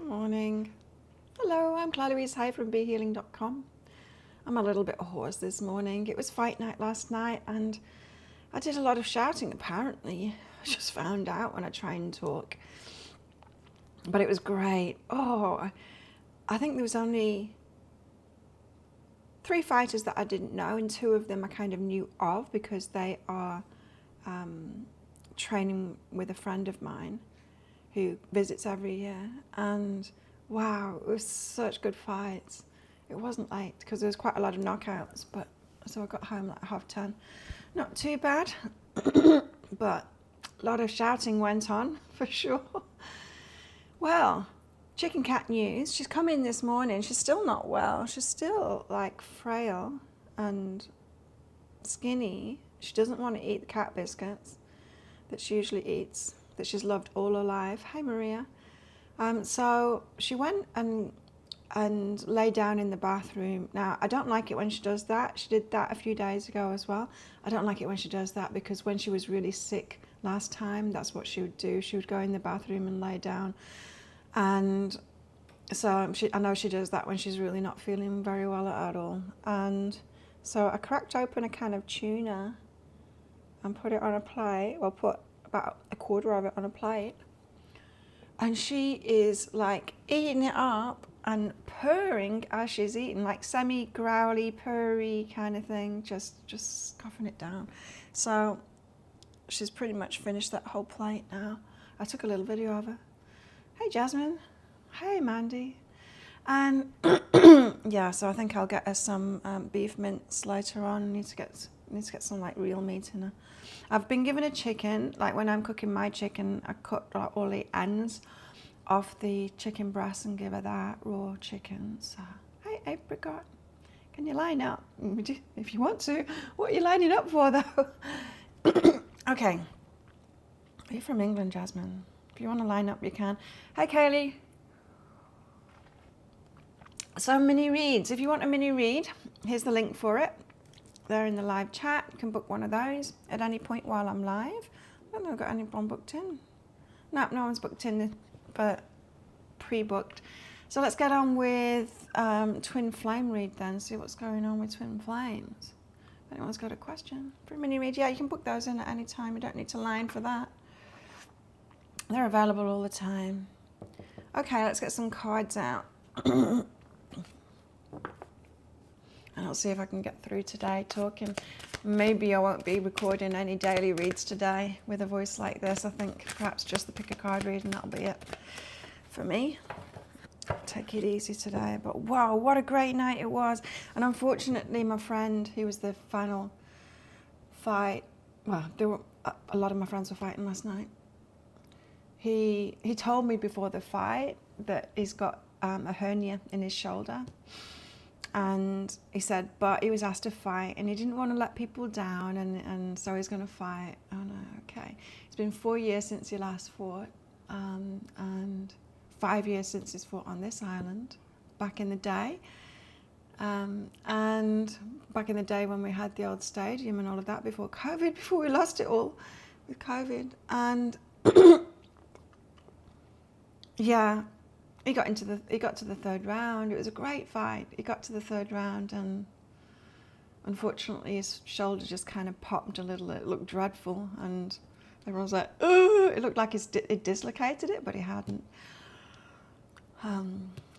morning. Hello, I'm Claire Louise Hay from BeHealing.com. I'm a little bit hoarse this morning. It was fight night last night and I did a lot of shouting apparently. I just found out when I try and talk. But it was great. Oh, I think there was only 3 fighters that I didn't know, and 2 of them I kind of knew of because they are training with a friend of mine who visits every year. And wow, it was such good fights. It wasn't late because there was quite a lot of knockouts, but so I got home like 10:30. Not too bad, but a lot of shouting went on for sure. Well, chicken cat news. She's come in this morning. She's still not well. She's still like frail and skinny. She doesn't want to eat the cat biscuits that she usually eats, that she's loved all her life. Hey, Maria. So she went and lay down in the bathroom. Now, I don't like it when she does that. She did that a few days ago as well. I don't like it when she does that because when she was really sick last time, that's what she would do. She would go in the bathroom and lay down. And so I know she does that when she's really not feeling very well at all. And so I cracked open a can of tuna and put it on a plate. Well, put about a quarter of it on a plate. And she is like eating it up and purring as she's eating, like semi-growly, purry kind of thing, just scoffing it down. So she's pretty much finished that whole plate now. I took a little video of her. Hey, Jasmine. Hey, Mandy. And yeah, so I think I'll get her some beef mince later on. Need to get some like real meat in her. I've been given a chicken. Like when I'm cooking my chicken, I cut like all the ends off the chicken breast and give her that raw chicken. So, hey, apricot, can you line up? If you want to. What are you lining up for, though? Okay. Are you from England, Jasmine? If you want to line up, you can. Hey, Kaylee. So, mini reads. If you want a mini read, here's the link for it. They're in the live chat. You can book one of those at any point while I'm live. I don't know if I've got anyone booked in. No one's booked in, but pre-booked. So let's get on with Twin Flame read then, see what's going on with Twin Flames. If anyone's got a question for a mini read, yeah, you can book those in at any time. You don't need to line for that. They're available all the time. Okay, let's get some cards out. And I'll see if I can get through today talking. Maybe I won't be recording any daily reads today with a voice like this. I think perhaps just the pick a card read and that'll be it for me. Take it easy today. But wow, what a great night it was. And unfortunately, my friend, he was the final fight. Well, there were a lot of my friends were fighting last night. He told me before the fight that he's got a hernia in his shoulder. And he said, but he was asked to fight and he didn't want to let people down, and so he's going to fight. Oh no, okay. It's been 4 years since he last fought, and 5 years since he's fought on this island, back in the day. And back in the day when we had the old stadium and all of that before COVID, before we lost it all with COVID. And yeah. He got to the 3rd round. It was a great fight. He got to the 3rd round, and unfortunately his shoulder just kind of popped a little. It looked dreadful, and everyone was like, "Oh!" It looked like it dislocated it, but he hadn't.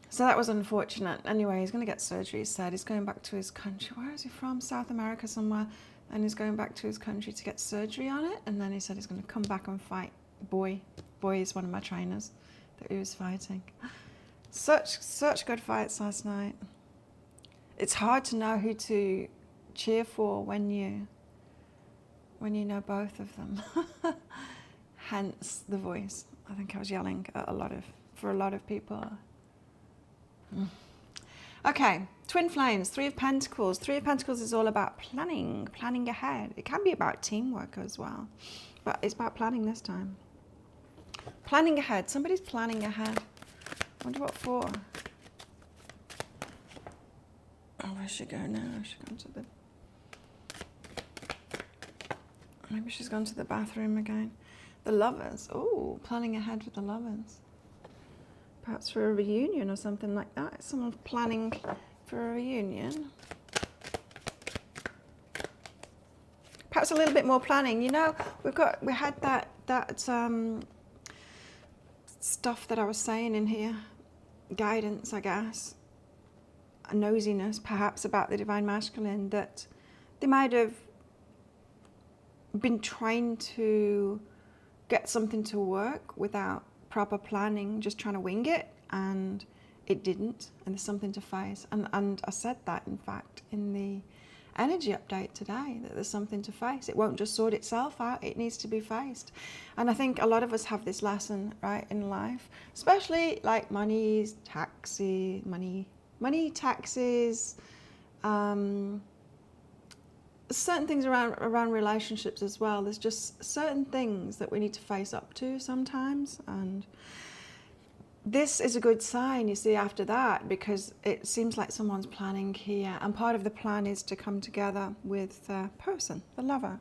So that was unfortunate. Anyway, he's going to get surgery. He said he's going back to his country. Where is he from? South America somewhere. And he's going back to his country to get surgery on it. And then he said he's going to come back and fight. Boy is one of my trainers that he was fighting. Such good fights last night. It's hard to know who to cheer for when you know both of them. Hence the voice. I think I was yelling at for a lot of people. Okay, Twin Flames, 3 of Pentacles. 3 of Pentacles is all about planning ahead. It can be about teamwork as well, but it's about planning this time. Planning ahead. Somebody's planning ahead. I wonder what for. Oh, where's she going now? She's gone to the... Maybe she's gone to the bathroom again. The Lovers. Oh, planning ahead with the Lovers. Perhaps for a reunion or something like that. Someone's planning for a reunion. Perhaps a little bit more planning. You know, we had that stuff that I was saying in here, guidance, I guess, a nosiness perhaps about the divine masculine, that they might have been trying to get something to work without proper planning, just trying to wing it, and it didn't, and there's something to face. And I said that, in fact, in the energy update today, that there's something to face. It won't just sort itself out, it needs to be faced. And I think a lot of us have this lesson, right, in life, especially like money, taxes, certain things around relationships as well. There's just certain things that we need to face up to sometimes, and this is a good sign, you see, after that, because it seems like someone's planning here, and part of the plan is to come together with the person, the lover.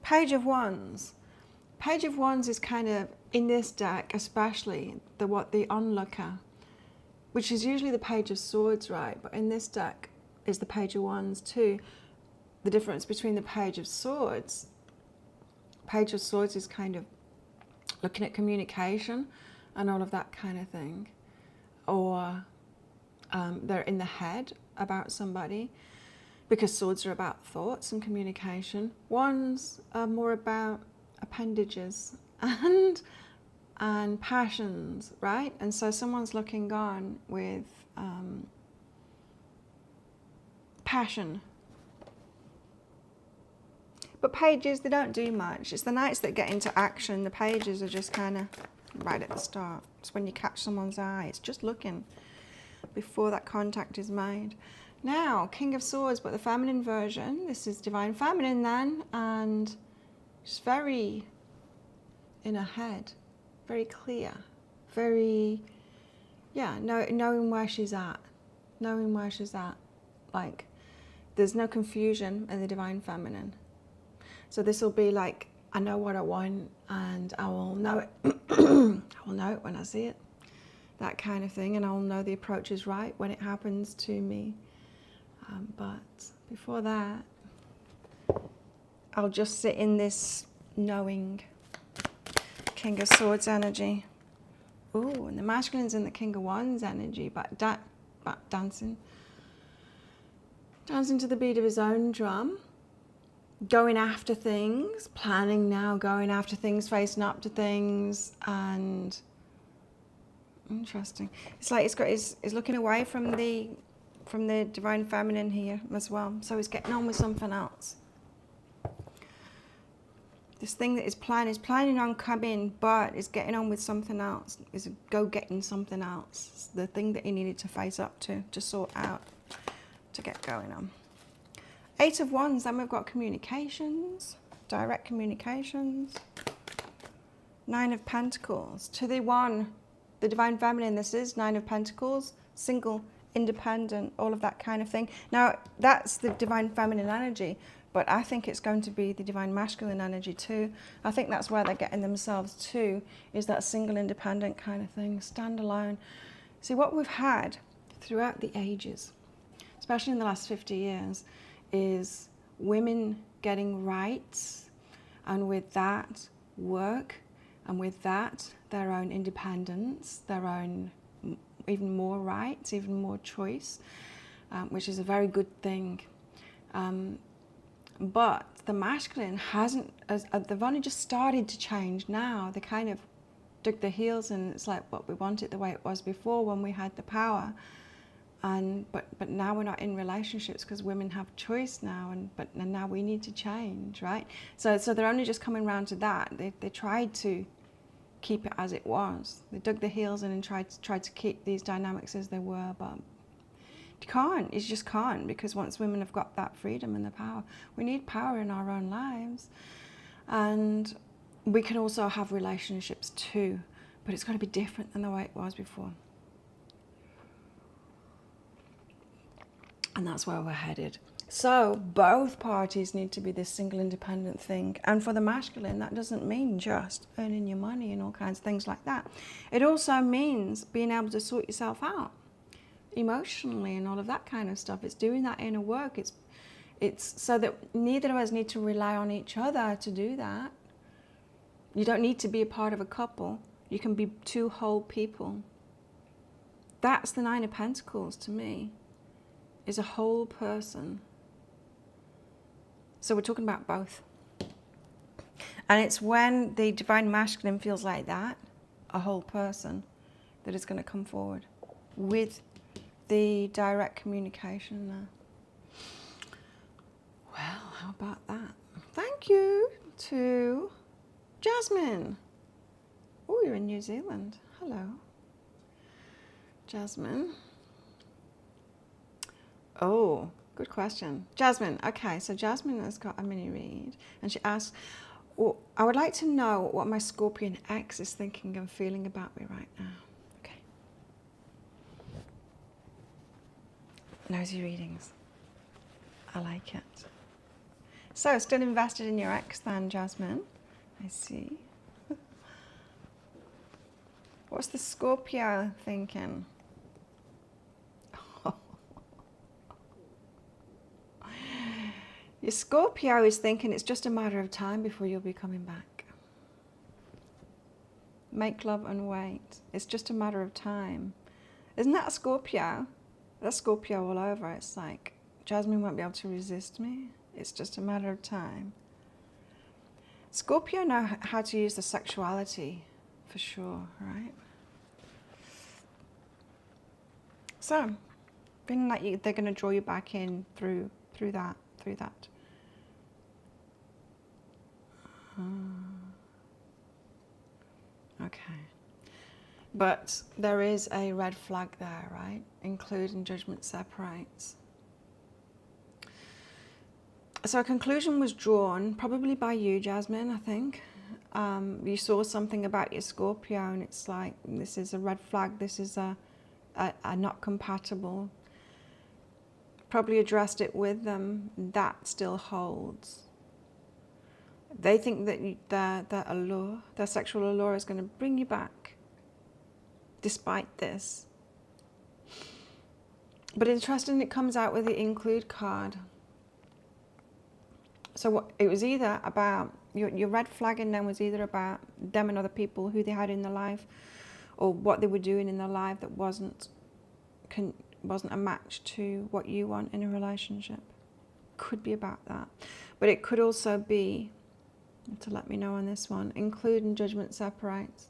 Page of Wands. Page of Wands is kind of, in this deck especially, the onlooker, which is usually the Page of Swords, right? But in this deck is the Page of Wands too. The difference between the Page of Swords is kind of looking at communication and all of that kind of thing, or they're in the head about somebody, because swords are about thoughts and communication. Wands are more about appendages and passions, right? And so someone's looking on with passion. But pages, they don't do much. It's the knights that get into action. The pages are just kind of right at the start. It's when you catch someone's eye. It's just looking before that contact is made. Now, King of Swords, but the feminine version. This is Divine Feminine then, and she's very in her head, very clear, very, yeah, knowing where she's at, Like, there's no confusion in the Divine Feminine. So this will be like, I know what I want, and I will know it. I will know it when I see it, that kind of thing, and I will know the approach is right when it happens to me. But before that, I'll just sit in this knowing King of Swords energy. Ooh, and the masculine's in the King of Wands energy, but dancing to the beat of his own drum. Going after things, planning now, going after things, facing up to things, and interesting. It's like he's looking away from the Divine Feminine here as well. So he's getting on with something else. This thing that is planning on coming, but is getting on with something else. Is getting something else. It's the thing that he needed to face up to sort out, to get going on. 8 of Wands, then we've got communications, direct communications. 9 of Pentacles. To the one, the Divine Feminine, this is 9 of Pentacles, single, independent, all of that kind of thing. Now, that's the Divine Feminine energy, but I think it's going to be the Divine Masculine energy too. I think that's where they're getting themselves to, is that single, independent kind of thing, stand alone. See, what we've had throughout the ages, especially in the last 50 years, is women getting rights, and with that, work, and with that, their own independence, their own even more rights, even more choice, which is a very good thing. But the masculine hasn't, they've only just started to change now. They kind of dug their heels in. It's like, what, we want it the way it was before when we had the power. But now we're not in relationships because women have choice now, and now we need to change, right? So they're only just coming around to that. They tried to keep it as it was. They dug their heels in and tried to keep these dynamics as they were, but you can't. You just can't, because once women have got that freedom and the power, we need power in our own lives, and we can also have relationships too, but it's got to be different than the way it was before. And that's where we're headed. So both parties need to be this single independent thing. And for the masculine, that doesn't mean just earning your money and all kinds of things like that. It also means being able to sort yourself out emotionally and all of that kind of stuff. It's doing that inner work. It's so that neither of us need to rely on each other to do that. You don't need to be a part of a couple. You can be two whole people. That's the Nine of Pentacles to me, is a whole person. So we're talking about both. And it's when the divine masculine feels like that, a whole person, that is going to come forward with the direct communication there. Well, how about that? Thank you to Jasmine. Oh, you're in New Zealand. Hello. Jasmine. Oh, good question. Jasmine, okay, so Jasmine has got a mini read, and she asks, well, I would like to know what my Scorpion ex is thinking and feeling about me right now. Okay. Nosy readings. I like it. So, still invested in your ex then, Jasmine? I see. What's the Scorpio thinking? Your Scorpio is thinking it's just a matter of time before you'll be coming back. Make love and wait. It's just a matter of time. Isn't that a Scorpio? That's Scorpio all over. It's like, Jasmine won't be able to resist me. It's just a matter of time. Scorpio know how to use the sexuality, for sure, right? So, feeling like they're going to draw you back in through that. Okay. But there is a red flag there, right? Include and judgment separates. So a conclusion was drawn, probably by you, Jasmine, I think. You saw something about your Scorpio and it's like, this is a red flag, this is a not compatible. Probably addressed it with them, that still holds. They think that their allure, their sexual allure is going to bring you back, despite this. But interesting, it comes out with the include card. So what, it was either about, your red flag in them was either about them and other people, who they had in their life, or what they were doing in their life that wasn't a match to what you want in a relationship. Could be about that. But it could also be, to let me know on this one, include and judgment separates.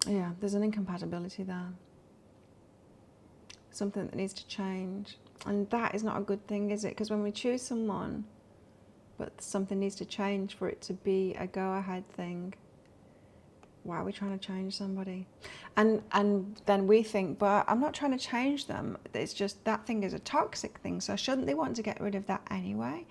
Yeah, there's an incompatibility there. Something that needs to change. And that is not a good thing, is it? Because when we choose someone, but something needs to change for it to be a go-ahead thing, why are we trying to change somebody? And then we think, but I'm not trying to change them. It's just that thing is a toxic thing. So shouldn't they want to get rid of that anyway?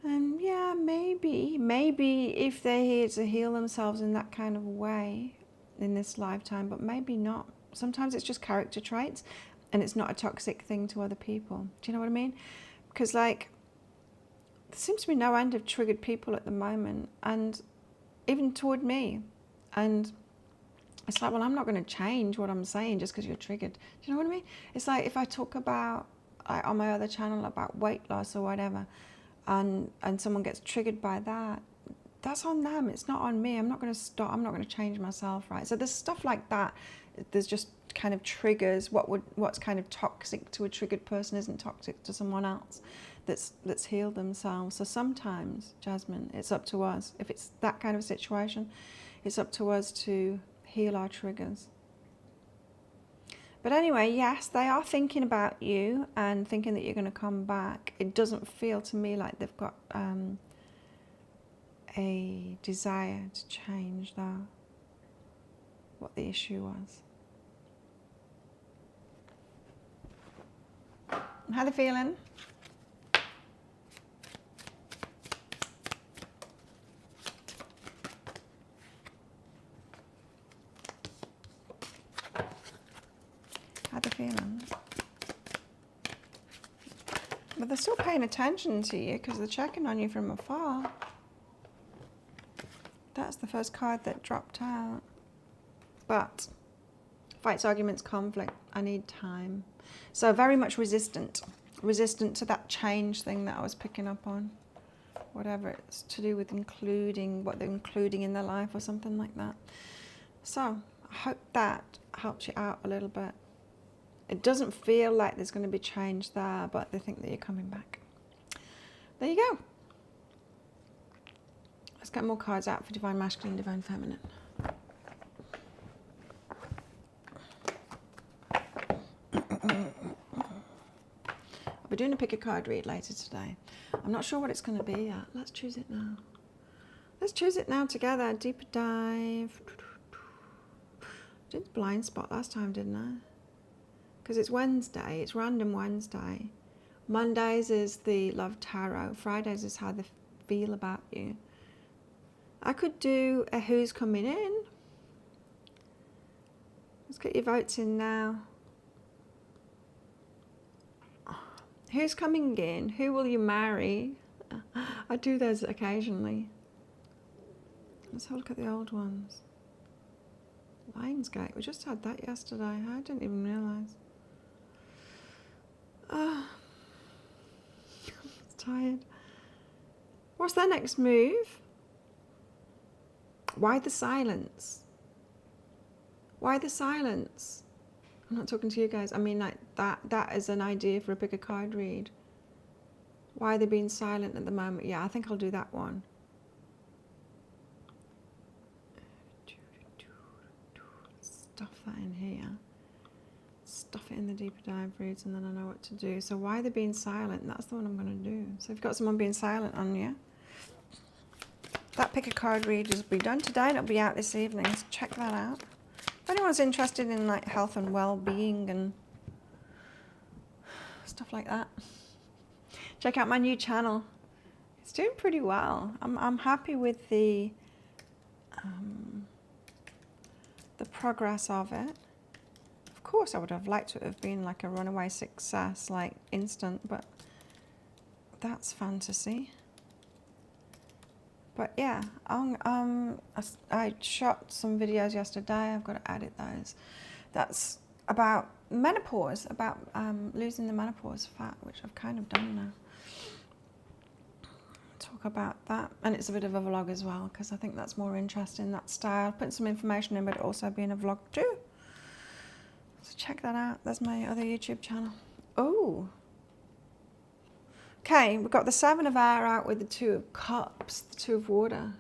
And yeah, maybe if they're here to heal themselves in that kind of way in this lifetime, but maybe not. Sometimes it's just character traits and it's not a toxic thing to other people. Do you know what I mean? Because like, there seems to be no end of triggered people at the moment, and even toward me. And it's like, well, I'm not going to change what I'm saying just because you're triggered. Do you know what I mean? It's like if I talk about, like on my other channel, about weight loss or whatever, and someone gets triggered by that, that's on them. It's not on me. I'm not going to stop. I'm not going to change myself, right? So there's stuff like that. There's just kind of triggers. What's kind of toxic to a triggered person isn't toxic to someone else that's healed themselves. So sometimes, Jasmine, it's up to us. If it's that kind of situation, it's up to us to heal our triggers. But anyway, yes, they are thinking about you and thinking that you're going to come back. It doesn't feel to me like they've got a desire to change, though, what the issue was. How are they feeling? How the feeling. But they're still paying attention to you because they're checking on you from afar. That's the first card that dropped out. But fights, arguments, conflict. I need time. So very much resistant. Resistant to that change thing that I was picking up on. Whatever it's to do with including, what they're including in their life or something like that. So I hope that helps you out a little bit. It doesn't feel like there's going to be change there, but they think that you're coming back. There you go. Let's get more cards out for Divine Masculine, Divine Feminine. I'll be doing a pick a card read later today. I'm not sure what it's going to be yet. Let's choose it now. Let's choose it now together. Deeper dive. I did the blind spot last time, didn't I? Because it's Wednesday, it's random Wednesday. Mondays is the Love Tarot. Fridays is how they feel about you. I could do a who's coming in. Let's get your votes in now. Who's coming in? Who will you marry? I do those occasionally. Let's have a look at the old ones. Lionsgate, we just had that yesterday. I didn't even realise. I'm tired. What's their next move? Why the silence? Why the silence? I'm not talking to you guys. I mean, like that is an idea for a pick a card read. Why are they being silent at the moment? Yeah, I think I'll do that one. Stuff that in here. Stuff it in the deeper dive reads, and then I know what to do. So why they're being silent, that's the one I'm going to do. So if you've got someone being silent on you, that pick a card read will be done today and it'll be out this evening, so check that out. If anyone's interested in like health and well-being and stuff like that, check out my new channel. It's doing pretty well. I'm happy with the progress of it. Of course, I would have liked to have been like a runaway success, like instant, but that's fantasy. But yeah, I shot some videos yesterday. I've got to edit those. That's about menopause, about losing the menopause fat, which I've kind of done now. Talk about that, and it's a bit of a vlog as well because I think that's more interesting, that style. Put some information in, but also being a vlog too. So check that out. That's my other YouTube channel. Oh. Okay, we've got the Seven of Air out with the Two of Cups, the Two of Water.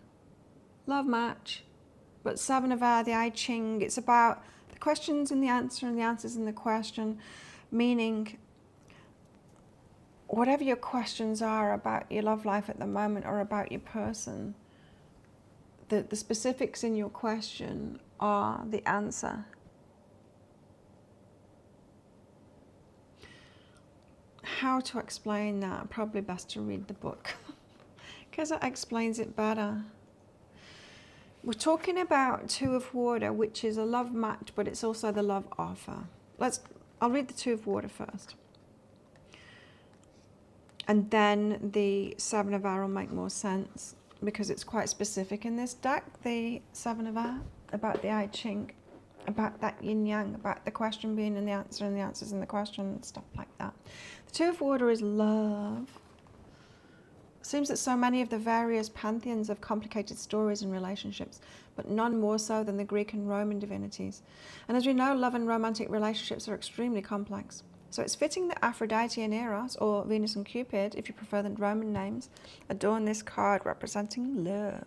Love match. But Seven of Air, the I Ching, it's about the questions and the answer and the answers in the question, meaning whatever your questions are about your love life at the moment or about your person, the specifics in your question are the answer. How to explain that? Probably best to read the book because it explains it better. We're talking about Two of Water, which is a love match, but it's also the love offer. I'll read the Two of Water first. And then the Seven of Air will make more sense because it's quite specific in this deck, the Seven of Air, about the I Ching, about that yin yang, about the question being in the answer and the answers in the question and stuff like that. The Two of Water is love. It seems that so many of the various pantheons have complicated stories and relationships, but none more so than the Greek and Roman divinities. And as we know, love and romantic relationships are extremely complex. So it's fitting that Aphrodite and Eros, or Venus and Cupid, if you prefer the Roman names, adorn this card representing love.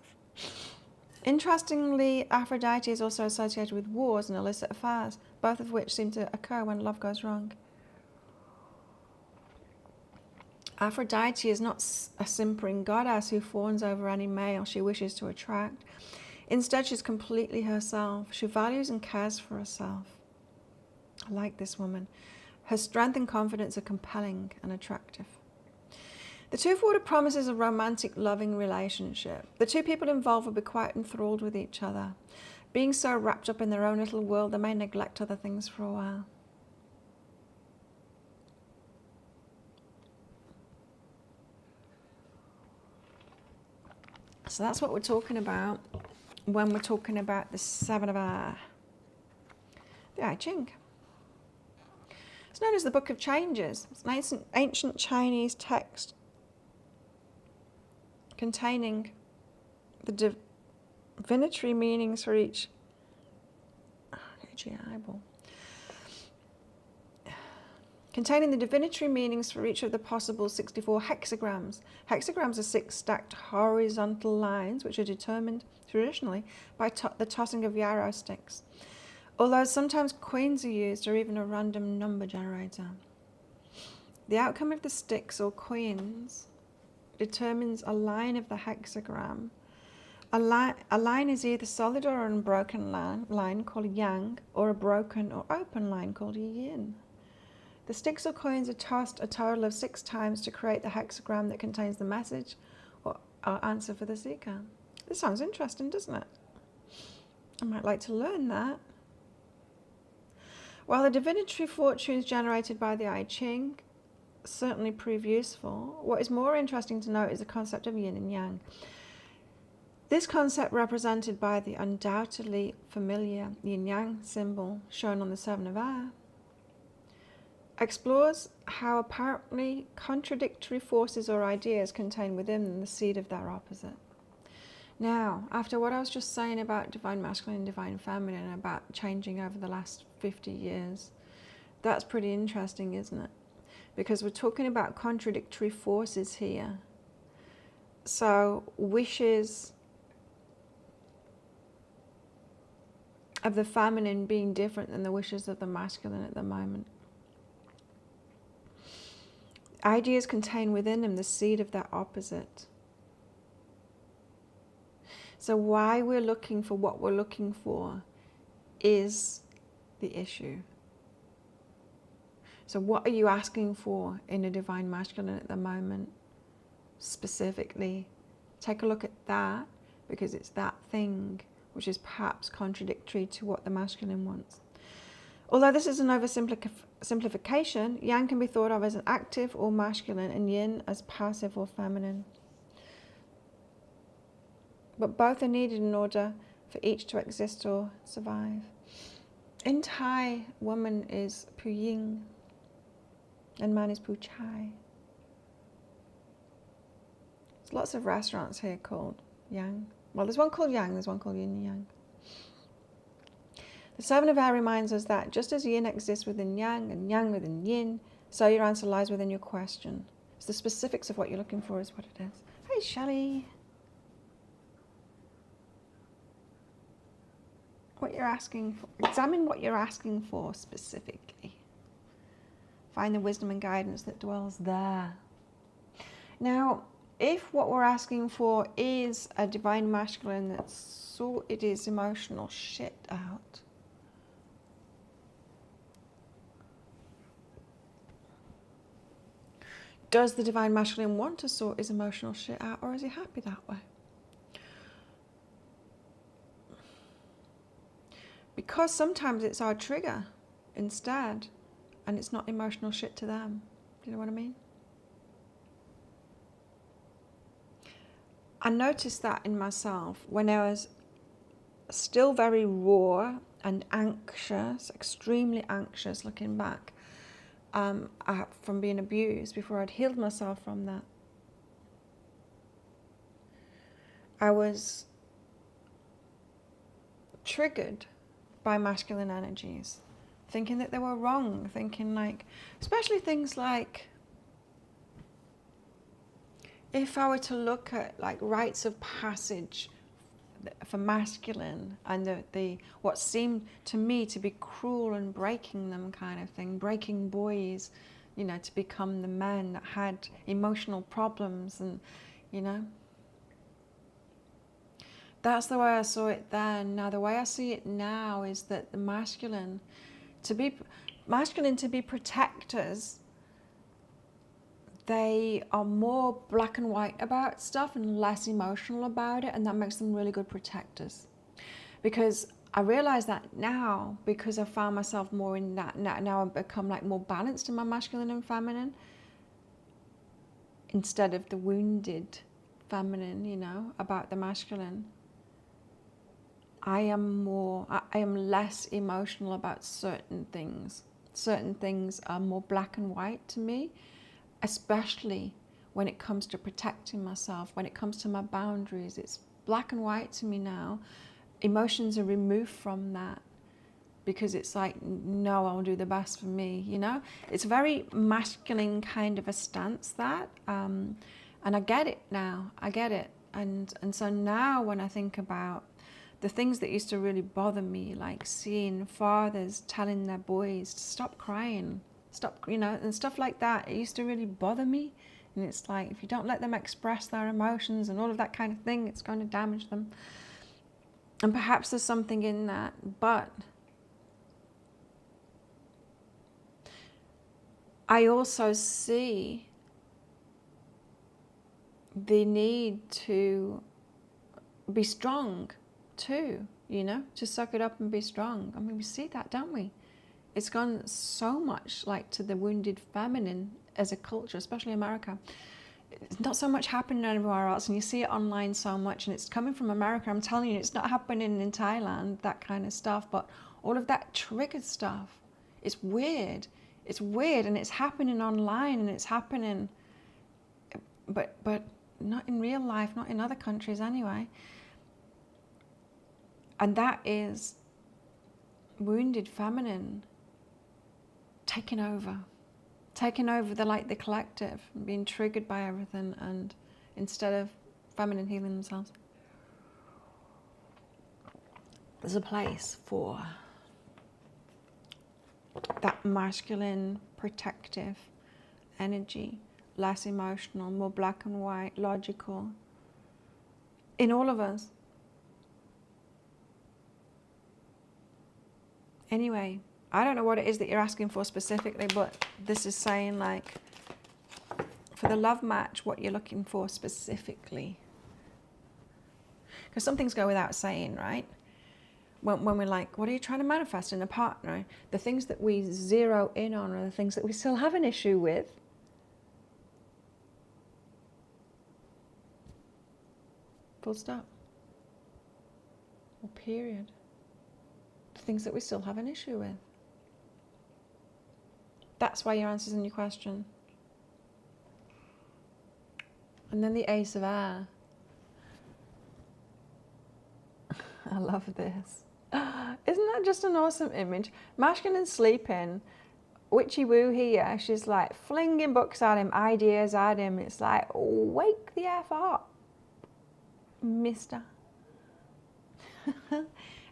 Interestingly, Aphrodite is also associated with wars and illicit affairs, both of which seem to occur when love goes wrong. Aphrodite is not a simpering goddess who fawns over any male she wishes to attract. Instead, she's completely herself. She values and cares for herself. I like this woman. Her strength and confidence are compelling and attractive. The Two of Water promises a romantic, loving relationship. The two people involved will be quite enthralled with each other. Being so wrapped up in their own little world, they may neglect other things for a while. So that's what we're talking about when we're talking about the Seven of the I Ching. It's known as the Book of Changes. It's an ancient Chinese text containing the divinatory meanings for each containing the divinatory meanings for each of the possible 64 hexagrams. Hexagrams are 6 stacked horizontal lines which are determined traditionally by the tossing of yarrow sticks, although sometimes coins are used or even a random number generator. The outcome of the sticks or coins determines a line of the hexagram. A line is either solid or an unbroken line called yang, or a broken or open line called yin. The sticks or coins are tossed a total of 6 times to create the hexagram that contains the message or answer for the seeker. This sounds interesting, doesn't it? I might like to learn that. While the divinatory fortunes generated by the I Ching certainly prove useful, what is more interesting to note is the concept of yin and yang. This concept, represented by the undoubtedly familiar yin-yang symbol shown on the Seven of Air, explores how apparently contradictory forces or ideas contain within the seed of their opposite. Now, after what I was just saying about divine masculine and divine feminine, about changing over the last 50 years, that's pretty interesting, isn't it? Because we're talking about contradictory forces here. So, wishes of the feminine being different than the wishes of the masculine at the moment. Ideas contain within them the seed of their opposite. So why we're looking for what we're looking for is the issue. So what are you asking for in a divine masculine at the moment? Specifically, take a look at that, because it's that thing which is perhaps contradictory to what the masculine wants. Although this is an oversimplification, yang can be thought of as an active or masculine and yin as passive or feminine. But both are needed in order for each to exist or survive. In Thai, woman is pu yin and man is pu chai. There's lots of restaurants here called yang. Well, there's one called yang, there's one called yin and yang. The Seven of Air reminds us that just as yin exists within yang and yang within yin, so your answer lies within your question. It's the specifics of what you're looking for is what it is. Hey, Shelley. What you're asking for. Examine what you're asking for specifically. Find the wisdom and guidance that dwells there. Now, if what we're asking for is a divine masculine that's sorted his emotional shit out, does the divine masculine want to sort his emotional shit out, or is he happy that way? Because sometimes it's our trigger instead, and it's not emotional shit to them. Do you know what I mean? I noticed that in myself when I was still very raw and anxious, extremely anxious looking back from being abused, before I'd healed myself from that. I was triggered by masculine energies, thinking that they were wrong, thinking like, especially things like, if I were to look at like rites of passage for masculine and the what seemed to me to be cruel and breaking them kind of thing, breaking boys, you know, to become the men that had emotional problems, and you know, that's the way I saw it then. Now the way I see it now is that the masculine to be protectors, they are more black and white about stuff and less emotional about it, and that makes them really good protectors. Because I realize that now, because I found myself more in that, now I've become like more balanced in my masculine and feminine, instead of the wounded feminine, you know, about the masculine. I am less emotional about certain things. Certain things are more black and white to me, especially when it comes to protecting myself, when it comes to my boundaries. It's black and white to me now. Emotions are removed from that because it's like, no, I'll do the best for me, you know? It's a very masculine kind of a stance, that. And I get it now. I get it. And so now when I think about the things that used to really bother me, like seeing fathers telling their boys to stop crying, stop, you know, and stuff like that, it used to really bother me. And it's like, if you don't let them express their emotions and all of that kind of thing, it's going to damage them. And perhaps there's something in that, but I also see the need to be strong too, you know, to suck it up and be strong. I mean, we see that, don't we? It's gone so much like to the wounded feminine as a culture, especially America. It's not so much happening anywhere else, and you see it online so much, and it's coming from America. I'm telling you, it's not happening in Thailand, that kind of stuff, but all of that triggered stuff. It's weird. It's weird, and it's happening online, and it's happening, but not in real life, not in other countries anyway. And that is wounded feminine taking over the collective, and being triggered by everything, and instead of feminine healing themselves. There's a place for that masculine, protective energy, less emotional, more black and white, logical, in all of us. Anyway, I don't know what it is that you're asking for specifically, but this is saying, like, for the love match, what you're looking for specifically. Because some things go without saying, right? When we're like, what are you trying to manifest in a partner? The things that we zero in on are the things that we still have an issue with. Full stop. Or period. The things that we still have an issue with. That's why your answer's in your question. And then the Ace of Air. I love this. Isn't that just an awesome image? Masculine sleeping, witchy woo here. She's like flinging books at him, ideas at him. It's like, wake the F up, mister.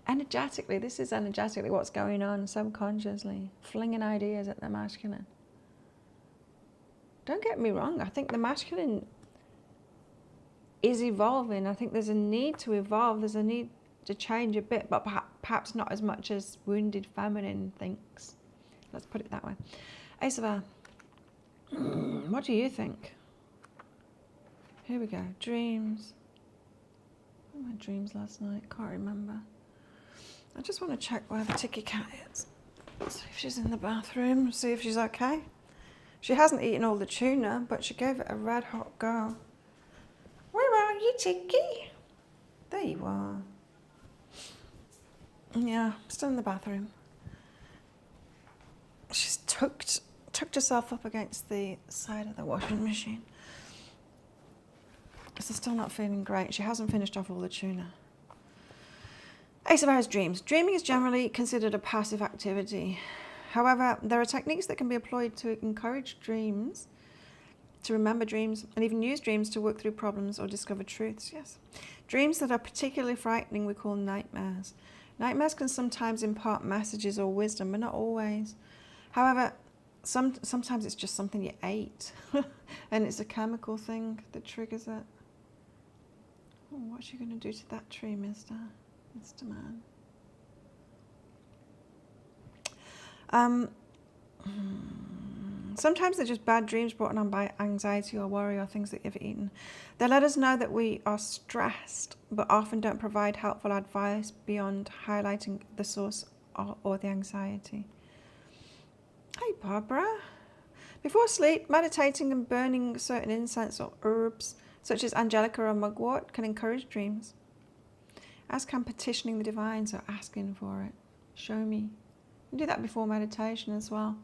Energetically, this is energetically what's going on subconsciously, flinging ideas at the masculine. Don't get me wrong, I think the masculine is evolving. I think there's a need to evolve, there's a need to change a bit, but perhaps not as much as wounded feminine thinks. Let's put it that way. Ace of Air. What do you think? Here we go. Dreams. What were my dreams last night? Can't remember. I just want to check where the Tiki cat is. See if she's in the bathroom, see if she's okay. She hasn't eaten all the tuna, but she gave it a red hot go. Where are you, Tiki? There you are. Yeah, still in the bathroom. She's tucked herself up against the side of the washing machine. So still not feeling great. She hasn't finished off all the tuna. Ace of Air's dreams. Dreaming is generally considered a passive activity. However, there are techniques that can be employed to encourage dreams, to remember dreams, and even use dreams to work through problems or discover truths. Yes. Dreams that are particularly frightening we call nightmares. Nightmares can sometimes impart messages or wisdom, but not always. However, sometimes it's just something you ate, and it's a chemical thing that triggers it. Oh, what's she going to do to that tree, Mr. Man? Sometimes they're just bad dreams brought on by anxiety or worry or things that you've eaten. They let us know that we are stressed, but often don't provide helpful advice beyond highlighting the source or the anxiety. Hey, Barbara. Before sleep, meditating and burning certain incense or herbs such as Angelica or Mugwort, can encourage dreams. As can petitioning the divine, so asking for it. Show me. You can do that before meditation as well.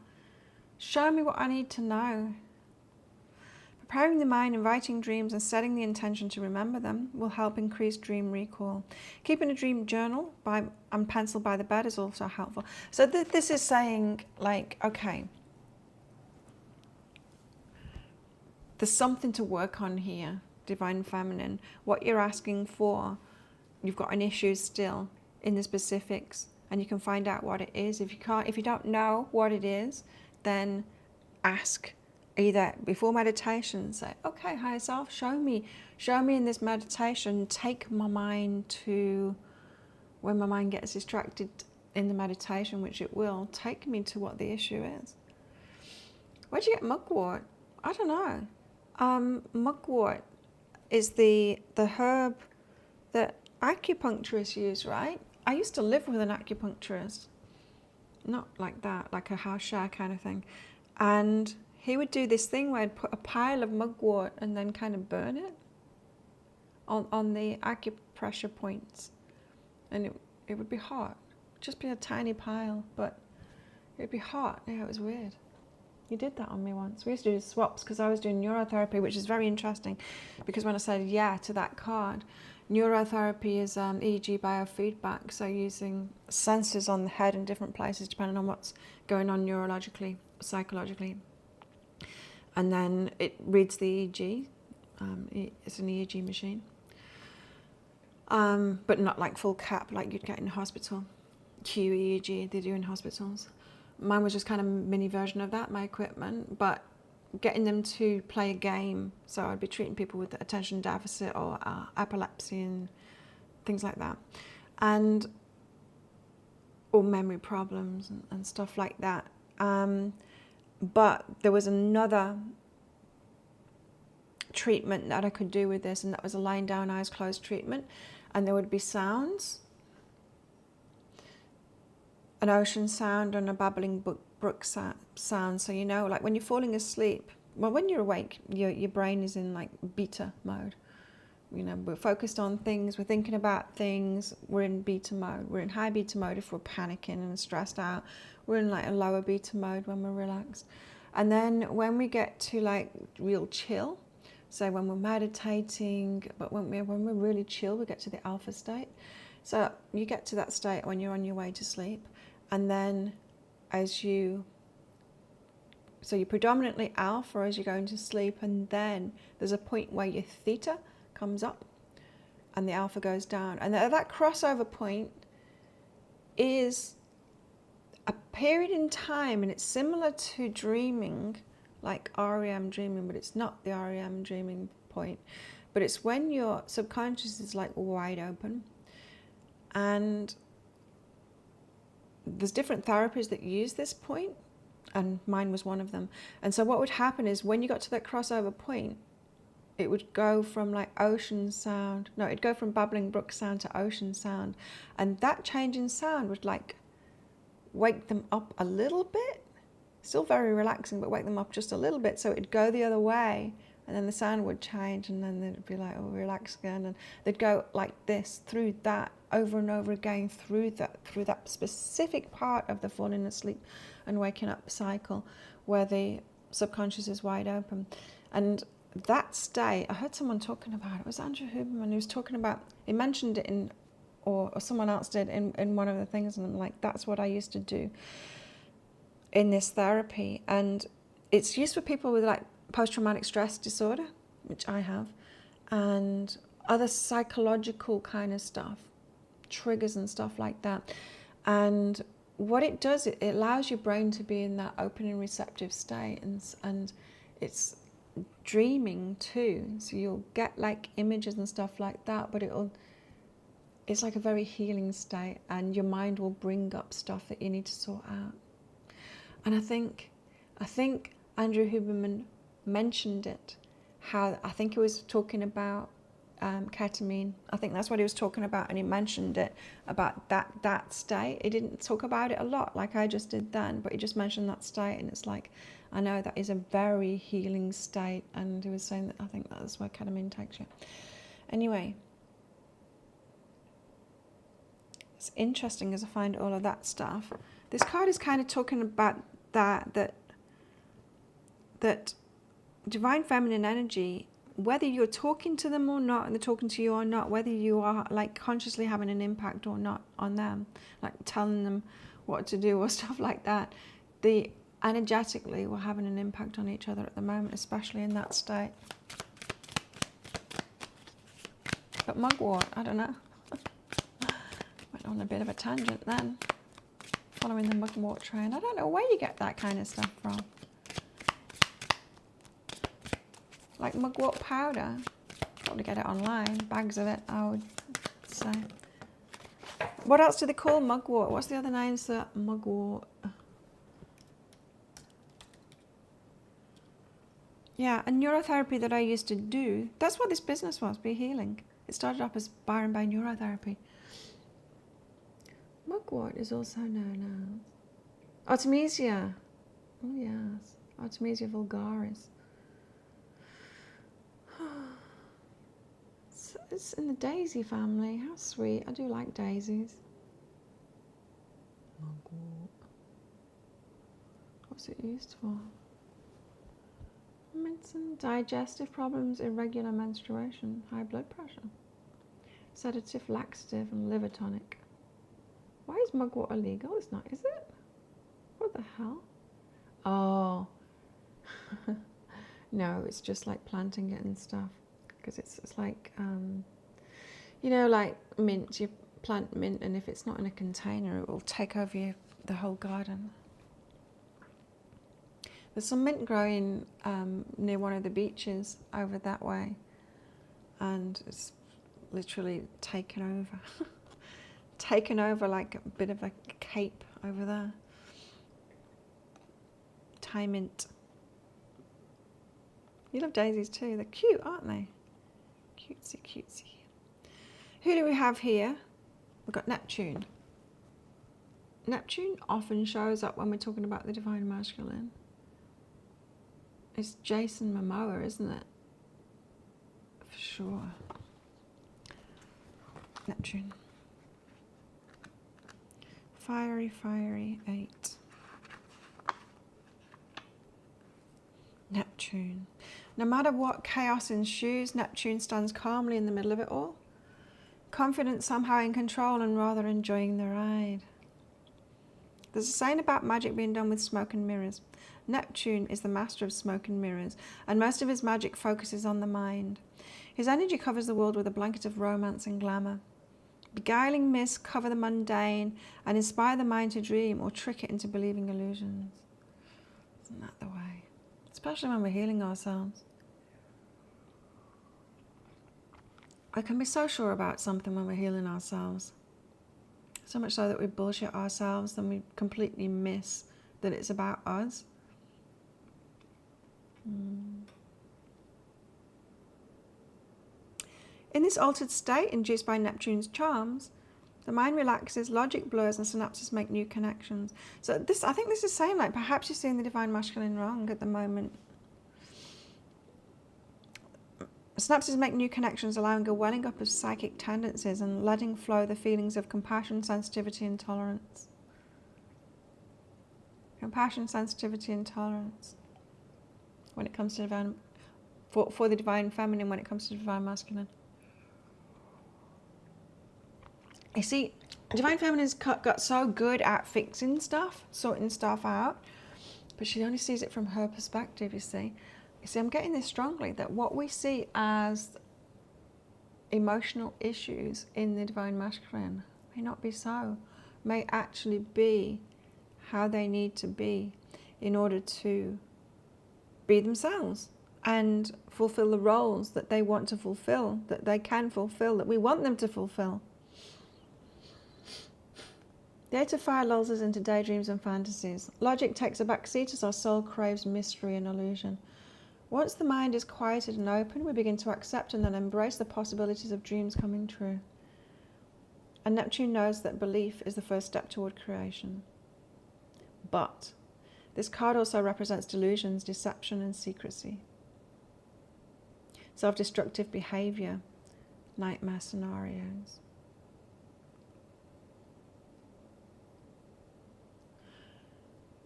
Show me what I need to know. Preparing the mind, inviting dreams, and setting the intention to remember them will help increase dream recall. Keeping a dream journal and pencil by the bed is also helpful. So this is saying, like, okay, there's something to work on here, Divine Feminine. What you're asking for, you've got an issue still in the specifics, and you can find out what it is. If you don't know what it is, then ask. Either before meditation, say, okay, higher self, show me in this meditation. Take my mind to, when my mind gets distracted in the meditation, which it will, take me to what the issue is. Where'd you get mugwort? I don't know. Mugwort is the herb that acupuncturists use, right? I used to live with an acupuncturist. Not like that, like a house share kind of thing. And he would do this thing where I'd put a pile of mugwort and then kind of burn it on the acupressure points. And it would be hot. Just be a tiny pile, but it would be hot. Yeah, it was weird. He did that on me once. We used to do swaps because I was doing neurotherapy, which is very interesting because when I said yeah to that card, neurotherapy is EEG biofeedback, so using sensors on the head in different places depending on what's going on neurologically, psychologically. And then it reads the EEG. It's an EEG machine. But not like full cap like you'd get in a hospital. QEEG they do in hospitals. Mine was just kind of a mini version of that, my equipment, but getting them to play a game. So I'd be treating people with attention deficit or epilepsy and things like that. Or memory problems and stuff like that. But there was another treatment that I could do with this, and that was a lying down, eyes closed treatment. And there would be sounds, an ocean sound and a babbling brook sound. So, you know, like when you're falling asleep, well, when you're awake, your brain is in like beta mode. You know, we're focused on things, we're thinking about things, we're in beta mode. We're in high beta mode if we're panicking and stressed out. We're in like a lower beta mode when we're relaxed. And then when we get to like real chill, so when we're meditating, but when we're really chill, we get to the alpha state. So you get to that state when you're on your way to sleep. And then you're predominantly alpha as you're going to sleep, and then there's a point where your theta comes up and the alpha goes down. And that crossover point is a period in time, and it's similar to dreaming, like REM dreaming, but it's not the REM dreaming point. But it's when your subconscious is like wide open. And there's different therapies that use this point, and mine was one of them. And so what would happen is when you got to that crossover point, it would go from like it'd go from babbling brook sound to ocean sound. And that change in sound would like wake them up a little bit, still very relaxing, but wake them up just a little bit. So it'd go the other way, and then the sound would change, and then they'd be like, oh, relax again. And they'd go like this, through that, over and over again, through that specific part of the falling asleep and waking up cycle where the subconscious is wide open. And that state, I heard someone talking about it, was Andrew Huberman, he was talking about, he mentioned it in, or someone else did in one of the things, and I'm like, that's what I used to do in this therapy. And it's used for people with like post-traumatic stress disorder, which I have, and other psychological kind of stuff, triggers and stuff like that. And what it does, it allows your brain to be in that open and receptive state, and it's dreaming too, so you'll get like images and stuff like that, but it's like a very healing state, and your mind will bring up stuff that you need to sort out. And I think Andrew Huberman mentioned it, how I think he was talking about ketamine. I think that's what he was talking about, and he mentioned it about that state. He didn't talk about it a lot like I just did then, but he just mentioned that state, and it's like, I know that is a very healing state, and he was saying that I think that's where ketamine takes you. Anyway, it's interesting as I find all of that stuff. This card is kind of talking about that divine feminine energy, whether you're talking to them or not, and they're talking to you or not, whether you are like consciously having an impact or not on them, like telling them what to do or stuff like that, the energetically we're having an impact on each other at the moment, especially in that state. But mugwort, I don't know. Went on a bit of a tangent then, following the mugwort train. I don't know where you get that kind of stuff from. Like mugwort powder, probably get it online, bags of it, I would say. What else do they call mugwort? What's the other names for mugwort? Yeah, a neurotherapy that I used to do, that's what this business was, Be Healing. It started off as Byron Bay Neurotherapy. Mugwort is also known as Artemisia. Oh yes, Artemisia vulgaris. It's in the daisy family. How sweet. I do like daisies. Mugwort. What's it used for? Medicine, digestive problems, irregular menstruation, high blood pressure, sedative, laxative, and liver tonic. Why is mugwort illegal? It's not, is it? What the hell? Oh. No, it's just like planting it and stuff. Because it's like, you know, like mint, you plant mint, and if it's not in a container, it will take over the whole garden. There's some mint growing near one of the beaches over that way, and it's literally taken over. Taken over like a bit of a cape over there. Thai mint. You love daisies too. They're cute, aren't they? Cutesy, cutesy. Who do we have here? We've got Neptune. Neptune often shows up when we're talking about the divine masculine. It's Jason Momoa, isn't it? For sure. Neptune. Fiery, fiery 8. Neptune. No matter what chaos ensues, Neptune stands calmly in the middle of it all, confident, somehow in control, and rather enjoying the ride. There's a saying about magic being done with smoke and mirrors. Neptune is the master of smoke and mirrors, and most of his magic focuses on the mind. His energy covers the world with a blanket of romance and glamour. Beguiling mists cover the mundane and inspire the mind to dream or trick it into believing illusions. Isn't that the way? Especially when we're healing ourselves. I can be so sure about something when we're healing ourselves. So much so that we bullshit ourselves and we completely miss that it's about us. In this altered state induced by Neptune's charms, the mind relaxes, logic blurs, and synapses make new connections. So this, I think this is saying, like, perhaps you're seeing the divine masculine wrong at the moment. Synapses make new connections, allowing a welling up of psychic tendencies and letting flow the feelings of compassion, sensitivity, and tolerance. Compassion, sensitivity, and tolerance. When it comes to divine, for the divine feminine, when it comes to divine masculine. You see, divine feminine's got so good at fixing stuff, sorting stuff out, but she only sees it from her perspective, you see. You see, I'm getting this strongly, that what we see as emotional issues in the divine masculine may not be so, may actually be how they need to be in order to be themselves and fulfill the roles that they want to fulfill, that they can fulfill, that we want them to fulfill. The 8 of Fire lulls us into daydreams and fantasies. Logic takes a back seat as our soul craves mystery and illusion. Once the mind is quieted and open, we begin to accept and then embrace the possibilities of dreams coming true. And Neptune knows that belief is the first step toward creation. But This card also represents delusions, deception and secrecy. Self-destructive behavior, nightmare scenarios.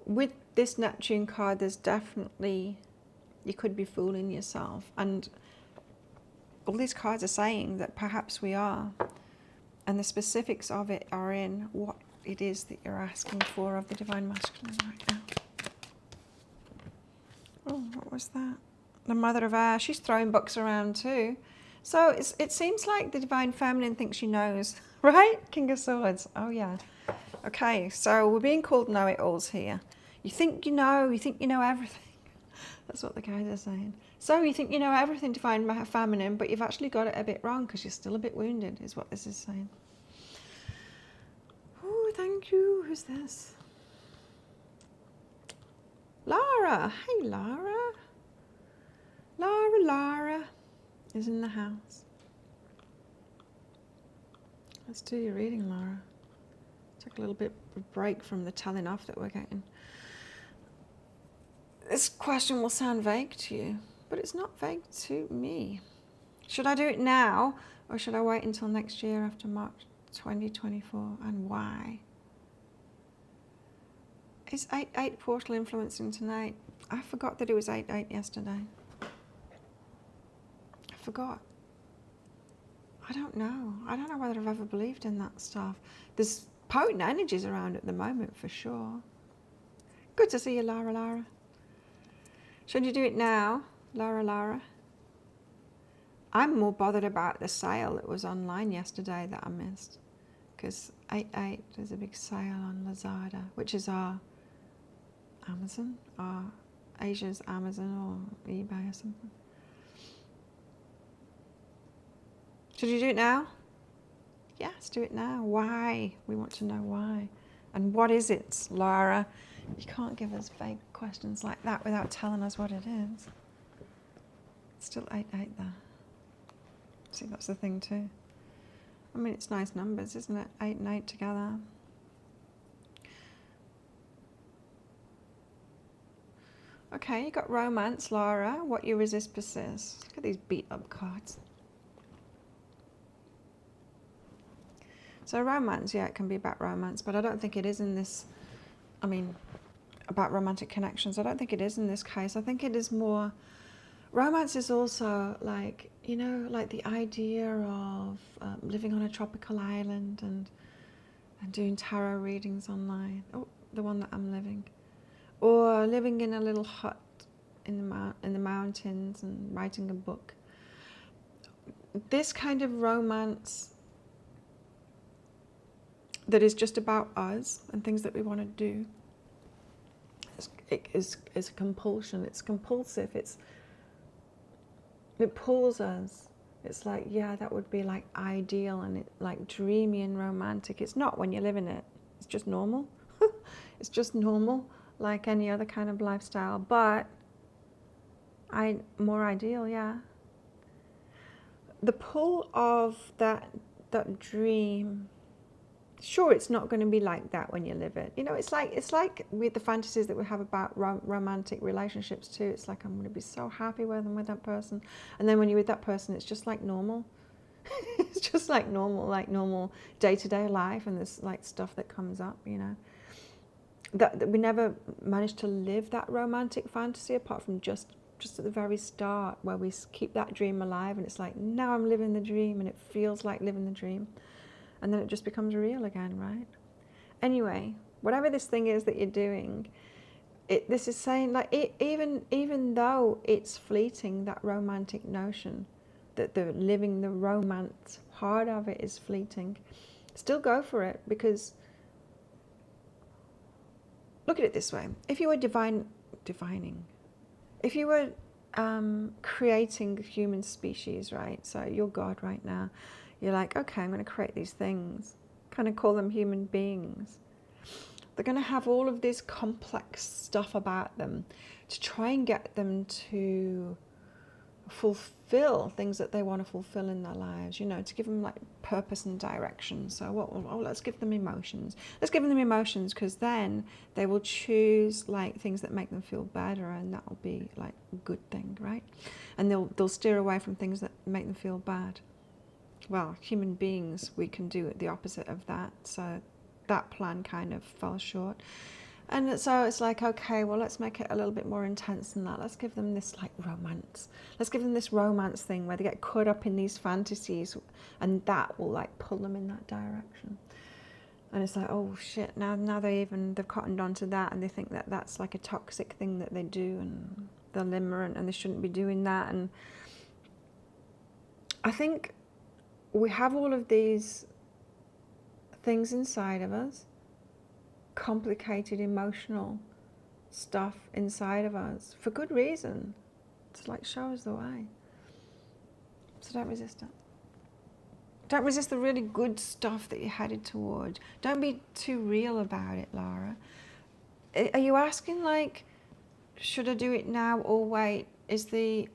With this Neptune card, there's definitely, you could be fooling yourself. And all these cards are saying that perhaps we are. And the specifics of it are in what it is that you're asking for of the Divine Masculine right now. Oh, what was that? The Mother of Air. She's throwing books around too. So it seems like the Divine Feminine thinks she knows, right? King of Swords. Oh, yeah. Okay, so we're being called know-it-alls here. You think you know everything. That's what the guys are saying. So you think you know everything, Divine Feminine, but you've actually got it a bit wrong because you're still a bit wounded, is what this is saying. Oh, thank you. Who's this? Lara. Hey, Lara. Lara is in the house. Let's do your reading, Lara. Took a little bit of a break from the telling off that we're getting. This question will sound vague to you, but it's not vague to me. Should I do it now, or should I wait until next year after March 2024, and why? Is 8-8 portal influencing tonight? I forgot that it was 8-8 yesterday. I forgot. I don't know. I don't know whether I've ever believed in that stuff. There's potent energies around at the moment for sure. Good to see you, Lara. Should you do it now, Lara? I'm more bothered about the sale that was online yesterday that I missed. Because 8-8, there's a big sale on Lazada, which is our Amazon, or Asia's Amazon or eBay or something. Should you do it now? Yes, do it now. Why? We want to know why. And what is it, Lara? You can't give us vague questions like that without telling us what it is. It's still 8-8 there. See, that's the thing too. I mean, it's nice numbers, isn't it? 8 and 8 together. Okay, you got romance, Lara. What you resist persists. Look at these beat up cards. So romance, yeah, it can be about romance, but I don't think it is in this, I mean, about romantic connections. I don't think it is in this case. I think it is more, romance is also like, you know, like the idea of living on a tropical island and doing tarot readings online. Oh, the one that I'm living. Or living in a little hut in the mountains and writing a book. This kind of romance that is just about us and things that we want to do is a compulsion. It's compulsive. It pulls us. It's like, yeah, that would be like ideal and it like dreamy and romantic. It's not when you live in it. It's just normal. It's just normal, like any other kind of lifestyle. But more ideal, yeah. The pull of that dream. Sure, it's not going to be like that when you live it. You know, it's like with the fantasies that we have about romantic relationships too. It's like, I'm going to be so happy when I'm with that person. And then when you're with that person, it's just like normal. It's just like normal day-to-day life, and there's like stuff that comes up, you know. That we never managed to live that romantic fantasy apart from just at the very start, where we keep that dream alive, and it's like, now I'm living the dream, and it feels like living the dream. And then it just becomes real again, right? Anyway, whatever this thing is that you're doing, this is saying, like, even though it's fleeting, that romantic notion, that the living the romance part of it is fleeting, still go for it, because look at it this way. If you were if you were creating the human species, right? So you're God right now. You're like, okay, I'm going to create these things, kind of call them human beings. They're going to have all of this complex stuff about them to try and get them to fulfill things that they want to fulfill in their lives, you know, to give them like purpose and direction. So let's give them emotions. Let's give them emotions, because then they will choose like things that make them feel better, and that will be like a good thing, right? And they'll steer away from things that make them feel bad. Well, human beings, we can do the opposite of that. So that plan kind of fell short. And so it's like, okay, well, let's make it a little bit more intense than that. Let's give them this like romance. Let's give them this romance thing where they get caught up in these fantasies, and that will like pull them in that direction. And it's like, oh shit, now they've cottoned onto that, and they think that that's like a toxic thing that they do, and they're limerent and they shouldn't be doing that. And I think we have all of these things inside of us, complicated emotional stuff inside of us for good reason, to like show us the way. So don't resist it. Don't resist the really good stuff that you're headed towards. Don't be too real about it, Lara. Are you asking like, should I do it now or wait? Is the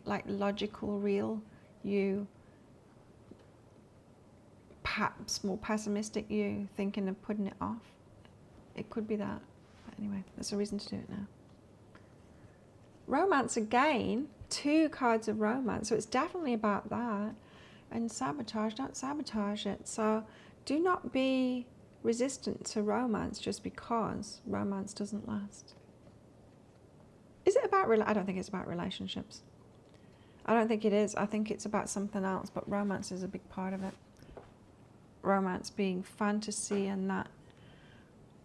like logical real you perhaps more pessimistic you thinking of putting it off? It could be that. But anyway, there's a reason to do it now. Romance again, 2 cards of romance. So it's definitely about that. And sabotage, don't sabotage it. So do not be resistant to romance just because romance doesn't last. Is it about, I don't think it's about relationships. I don't think it is. I think it's about something else, but romance is a big part of it. Romance being fantasy, and that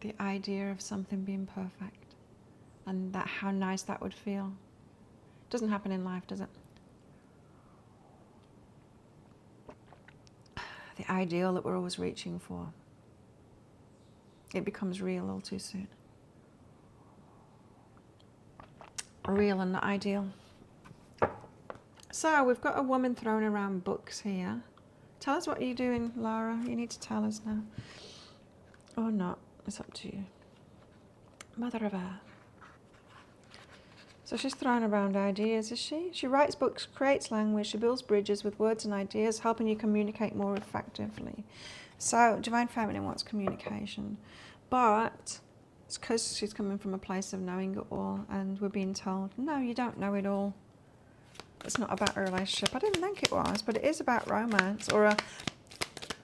the idea of something being perfect, and that how nice that would feel. Doesn't happen in life, does it? The ideal that we're always reaching for, it becomes real all too soon. Real and not ideal. So we've got a woman throwing around books here. Tell us what you're doing, Lara. You need to tell us now. Or not. It's up to you. Mother of Earth. So she's throwing around ideas, is she? She writes books, creates language, she builds bridges with words and ideas, helping you communicate more effectively. So Divine Feminine wants communication. But it's because she's coming from a place of knowing it all, and we're being told, no, you don't know it all. It's not about a relationship. I didn't think it was, but it is about romance. Or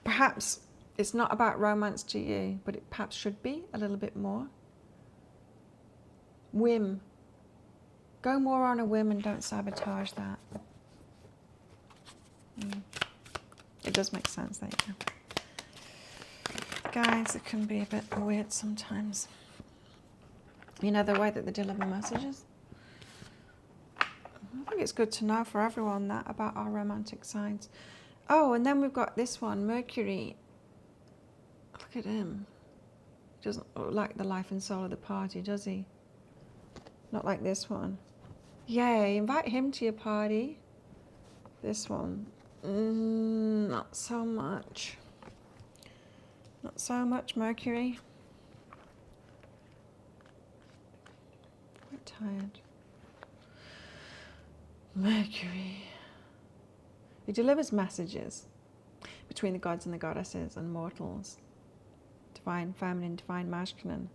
perhaps it's not about romance to you, but it perhaps should be a little bit more. Whim. Go more on a whim and don't sabotage that. It does make sense, there you go. Guys, it can be a bit weird sometimes. You know, the way that they deliver messages. I think it's good to know for everyone that about our romantic sides. Oh, and then we've got this one, Mercury. Look at him. He doesn't look like the life and soul of the party, does he? Not like this one. Yay, invite him to your party. This one. Not so much. Not so much, Mercury. Quite tired. Mercury. He delivers messages between the gods and the goddesses and mortals. Divine feminine, divine masculine.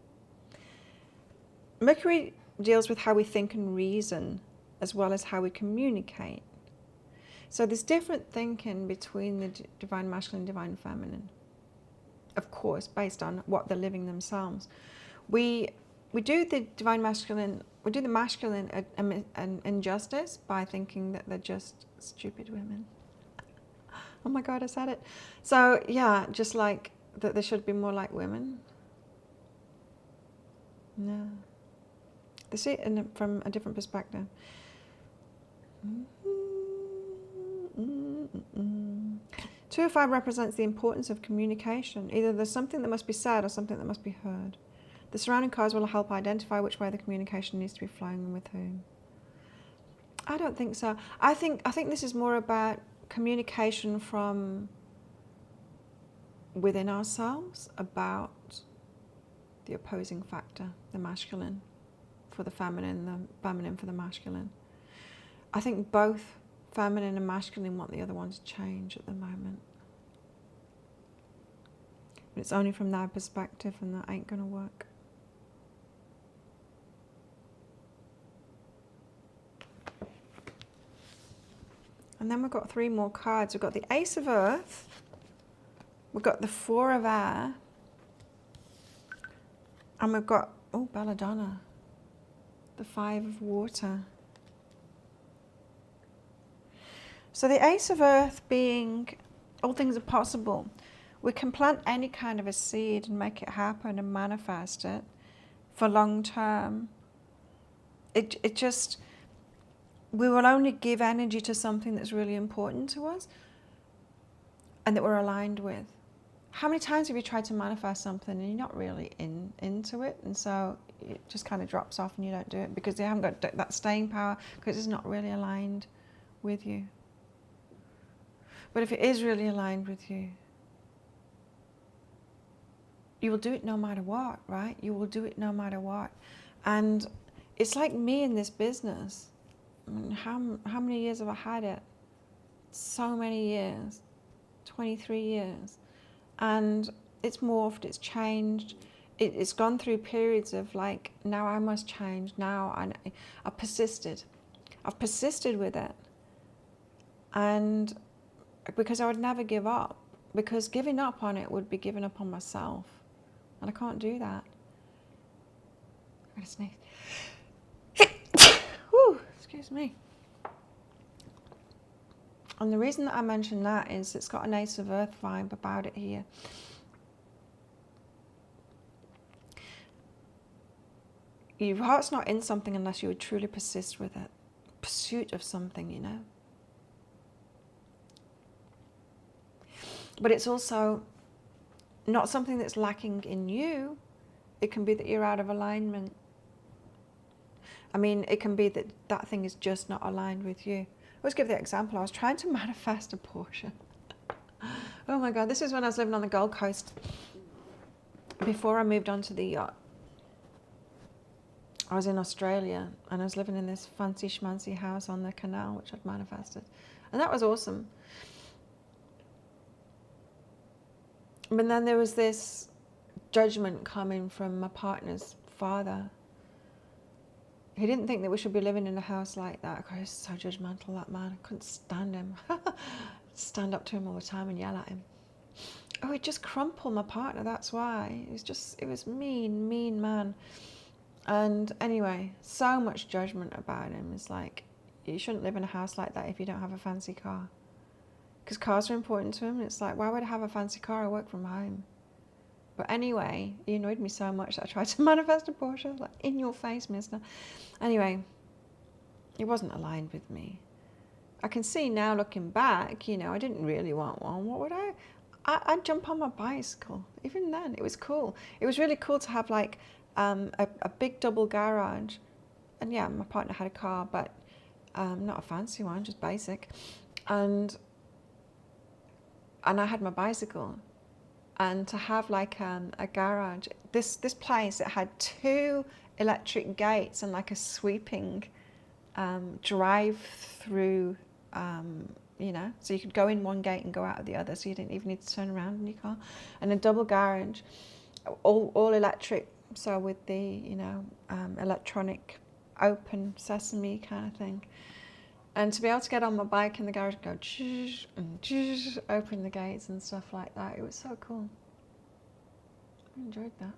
Mercury deals with how we think and reason, as well as how we communicate. So there's different thinking between the divine masculine and divine feminine. Of course, based on what they're living themselves. We do the divine masculine, we do the masculine an injustice by thinking that they're just stupid women. Oh my God, I said it. So yeah, just like that they should be more like women. No. They see it from a different perspective. 2 of 5 represents the importance of communication. Either there's something that must be said or something that must be heard. The surrounding cards will help identify which way the communication needs to be flowing and with whom. I don't think so. I think this is more about communication from within ourselves about the opposing factor, the masculine for the feminine for the masculine. I think both feminine and masculine want the other one to change at the moment. But it's only from their perspective, and that ain't going to work. And then we've got 3 more cards. We've got the Ace of Earth, we've got the 4 of Air, and we've got, oh, Belladonna, the 5 of Water. So the Ace of Earth being, all things are possible. We can plant any kind of a seed and make it happen and manifest it for long term. It just, we will only give energy to something that's really important to us and that we're aligned with. How many times have you tried to manifest something and you're not really into it, and so it just kind of drops off and you don't do it because you haven't got that staying power, because it's not really aligned with you. But if it is really aligned with you, you will do it no matter what, right? You will do it no matter what. And it's like me in this business. I mean, how many years have I had it? So many years, 23 years. And it's morphed, it's changed. It's gone through periods of like, now I must change, now I've persisted. I've persisted with it. And because I would never give up, because giving up on it would be giving up on myself. And I can't do that. I'm gonna sneeze. Whew, excuse me. And the reason that I mention that is it's got an Ace of Earth vibe about it here. Your heart's not in something unless you would truly persist with it. Pursuit of something, you know. But it's also not something that's lacking in you. It can be that you're out of alignment. I mean, it can be that that thing is just not aligned with you. I always give the example, I was trying to manifest a Porsche. Oh my God, this is when I was living on the Gold Coast, before I moved onto the yacht. I was in Australia and I was living in this fancy schmancy house on the canal, which I'd manifested. And that was awesome. But then there was this judgment coming from my partner's father. He didn't think that we should be living in a house like that. God, he was so judgmental, that man. I couldn't stand him. Stand up to him all the time and yell at him. Oh, he'd just crumple my partner, that's why. It was mean man. And anyway, so much judgment about him. It's like, you shouldn't live in a house like that if you don't have a fancy car. Because cars are important to him. And it's like, why would I have a fancy car? I work from home. But anyway, he annoyed me so much that I tried to manifest a Porsche. Like, in your face, mister. Anyway, it wasn't aligned with me. I can see now, looking back, you know, I didn't really want one. What would I'd jump on my bicycle. Even then, it was cool. It was really cool to have like a big double garage. And yeah, my partner had a car, but not a fancy one, just basic. And I had my bicycle. And to have like a garage, this place, it had 2 electric gates and like a sweeping drive-through, you know, so you could go in one gate and go out of the other, so you didn't even need to turn around in your car. And a double garage, all electric, so with the, you know, electronic open sesame kind of thing. And to be able to get on my bike in the garage and go and open the gates and stuff like that, it was so cool. I enjoyed that.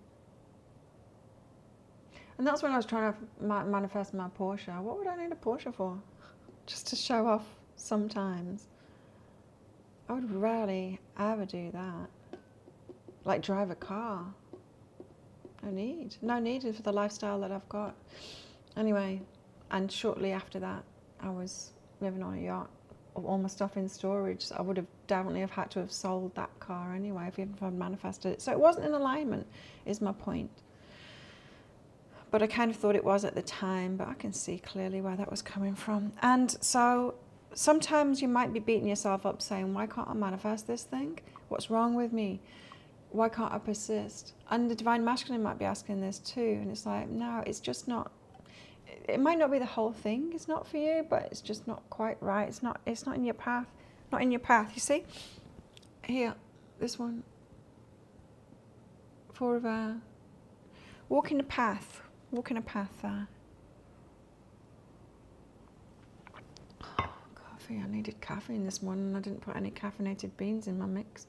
And that's when I was trying to manifest my Porsche. What would I need a Porsche for? Just to show off sometimes. I would rarely ever do that. Like drive a car. No need for the lifestyle that I've got. Anyway, and shortly after that, I was living on a yacht, all my stuff in storage. So I would have definitely had to have sold that car anyway if I'd manifested it. So it wasn't in alignment, is my point. But I kind of thought it was at the time, but I can see clearly where that was coming from. And so sometimes you might be beating yourself up saying, why can't I manifest this thing? What's wrong with me? Why can't I persist? And the Divine Masculine might be asking this too. And it's like, no, it's just not. it might not be the whole thing, it's not for you, but it's just not quite right. It's not in your path. Not in your path, you see? Here, this one. 4 of walking a path. Walking a path there. Oh, coffee. I needed caffeine this morning and I didn't put any caffeinated beans in my mix.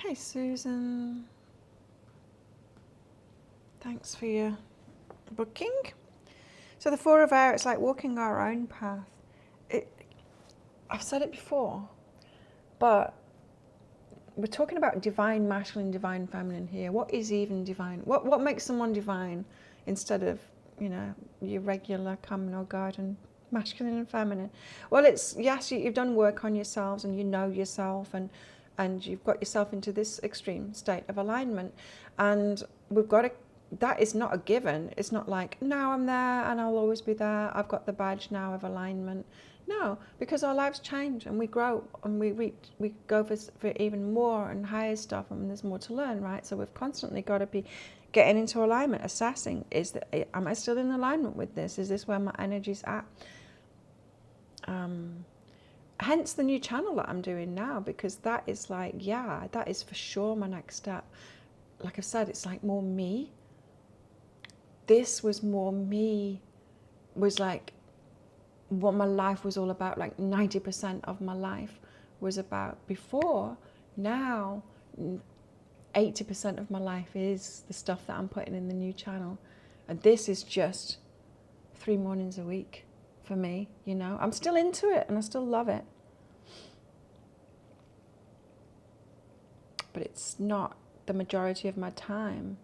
Hey, Susan. Thanks for your booking. So the 4 of air, it's like walking our own path. I've said it before, but we're talking about divine masculine, divine feminine here. What is even divine? What makes someone divine instead of, you know, your regular common or garden masculine and feminine? Well, it's, yes, you've done work on yourselves and you know yourself and you've got yourself into this extreme state of alignment. And we've got to, that is not a given. It's not like, now I'm there and I'll always be there. I've got the badge now of alignment. No, because our lives change and we grow and we go for even more and higher stuff, and there's more to learn, right? So we've constantly got to be getting into alignment, assessing, am I still in alignment with this? Is this where my energy's at? Hence the new channel that I'm doing now, because that is like, yeah, that is for sure my next step. Like I said, it's like more me. This was more me, was like what my life was all about. Like 90% of my life was about before. Now 80% of my life is the stuff that I'm putting in the new channel, and this is just 3 mornings a week for me. You know, I'm still into it and I still love it, but it's not the majority of my time.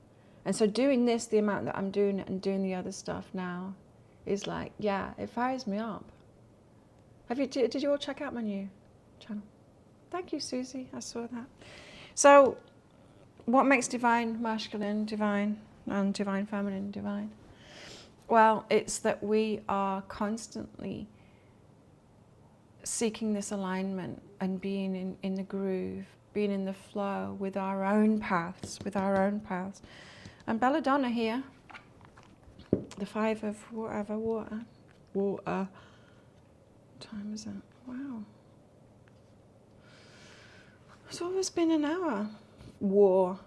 And so doing this, the amount that I'm doing it and doing the other stuff now, is like, yeah, it fires me up. Did you all check out my new channel? Thank you, Susie, I saw that. So what makes divine masculine divine and divine feminine divine? Well, it's that we are constantly seeking this alignment and being in the groove, being in the flow with our own paths, And Belladonna here, the 5 of whatever, water. What time is it? Wow. It's always been an hour. War.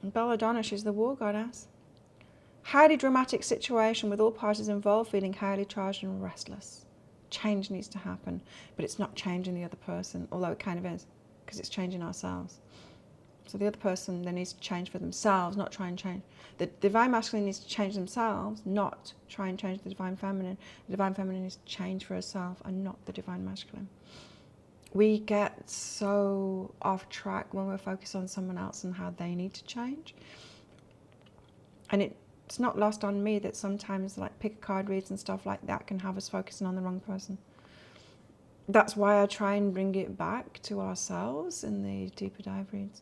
And Belladonna, she's the war goddess. Highly dramatic situation with all parties involved feeling highly charged and restless. Change needs to happen, but it's not changing the other person, although it kind of is, because it's changing ourselves. So the other person, they need to change for themselves, not try and change. The divine masculine needs to change themselves, not try and change the divine feminine. The divine feminine needs to change for herself and not the divine masculine. We get so off track when we're focused on someone else and how they need to change. And it's not lost on me that sometimes like pick a card reads and stuff like that can have us focusing on the wrong person. That's why I try and bring it back to ourselves in the deeper dive reads.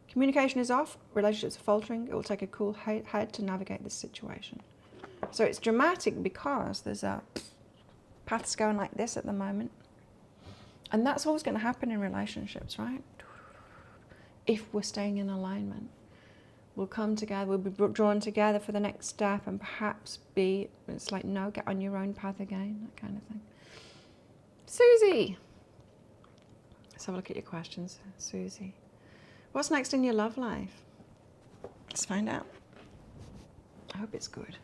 Communication is off, relationships are faltering. It will take a cool head to navigate this situation. So it's dramatic because there's paths going like this at the moment. And that's always going to happen in relationships, right? If we're staying in alignment. We'll come together, we'll be drawn together for the next step, and perhaps it's like, no, get on your own path again, that kind of thing. Susie! Let's have a look at your questions, Susie. What's next in your love life? Let's find out. I hope it's good.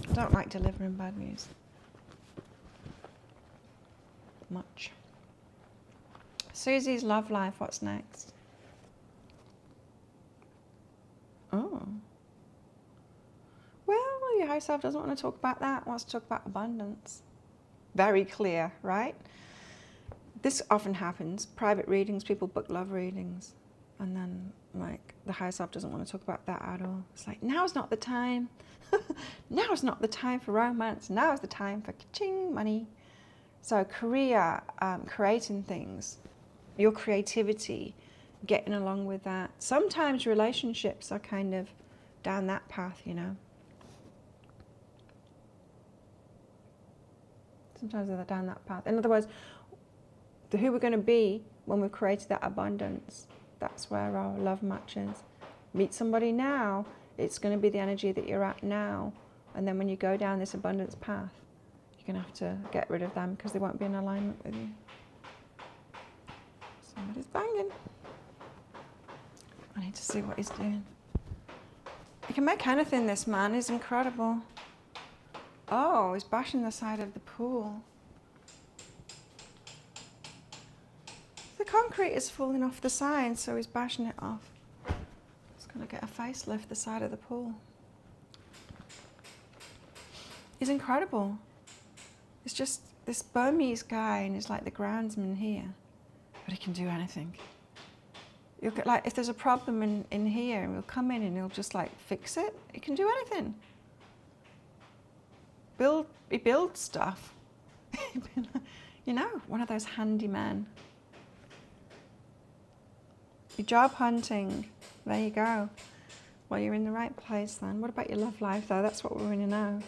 I don't like delivering bad news. Much. Susie's love life, what's next? Oh. Well, your higher self doesn't want to talk about that, wants to talk about abundance. Very clear, right? This often happens. Private readings, people book love readings. And then, like, the higher self doesn't want to talk about that at all. It's like, now's not the time. Now's not the time for romance. Now's the time for ka-ching, money. So career, creating things, your creativity, getting along with that. Sometimes relationships are kind of down that path, you know. Sometimes they're down that path. In other words, who we're going to be when we've created that abundance, that's where our love matches. meet somebody now, it's going to be the energy that you're at now. And then when you go down this abundance path, you're going to have to get rid of them because they won't be in alignment with you. Somebody's banging. I need to see what he's doing. He can make anything, this man. He's incredible. Oh, he's bashing the side of the pool. The concrete is falling off the side, so he's bashing it off. He's going to get a facelift the side of the pool. He's incredible. It's just this Burmese guy, and he's like the groundsman here, but he can do anything. You'll get, like, if there's a problem in here, he'll come in and he'll just like fix it. He can do anything. He builds stuff. You know, one of those handymen. You're job hunting. There you go. Well, you're in the right place then. What about your love life though? That's what we want to know.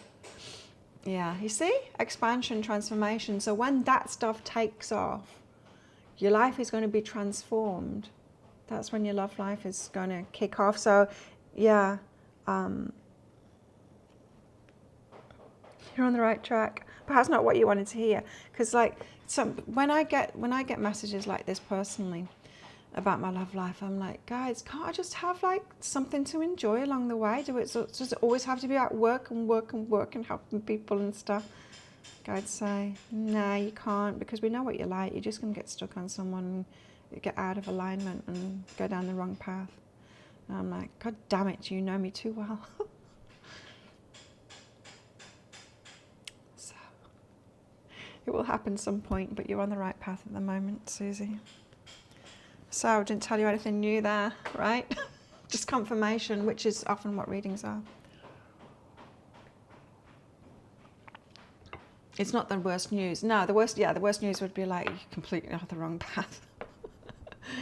Yeah, you see? Expansion, transformation. So when that stuff takes off, your life is going to be transformed. That's when your love life is going to kick off. So, yeah, you're on the right track. Perhaps not what you wanted to hear, because like when I get messages like this personally about my love life, I'm like, guys, can't I just have like something to enjoy along the way? Does it always have to be at work and work and work and helping people and stuff? Guides say, no, you can't, because we know what you're like. You're just going to get stuck on someone, and get out of alignment and go down the wrong path. And I'm like, God damn it, you know me too well. So it will happen some point, but you're on the right path at the moment, Susie. So I didn't tell you anything new there, right? Just confirmation, which is often what readings are. It's not the worst news. No, the worst news would be like you're completely off the wrong path.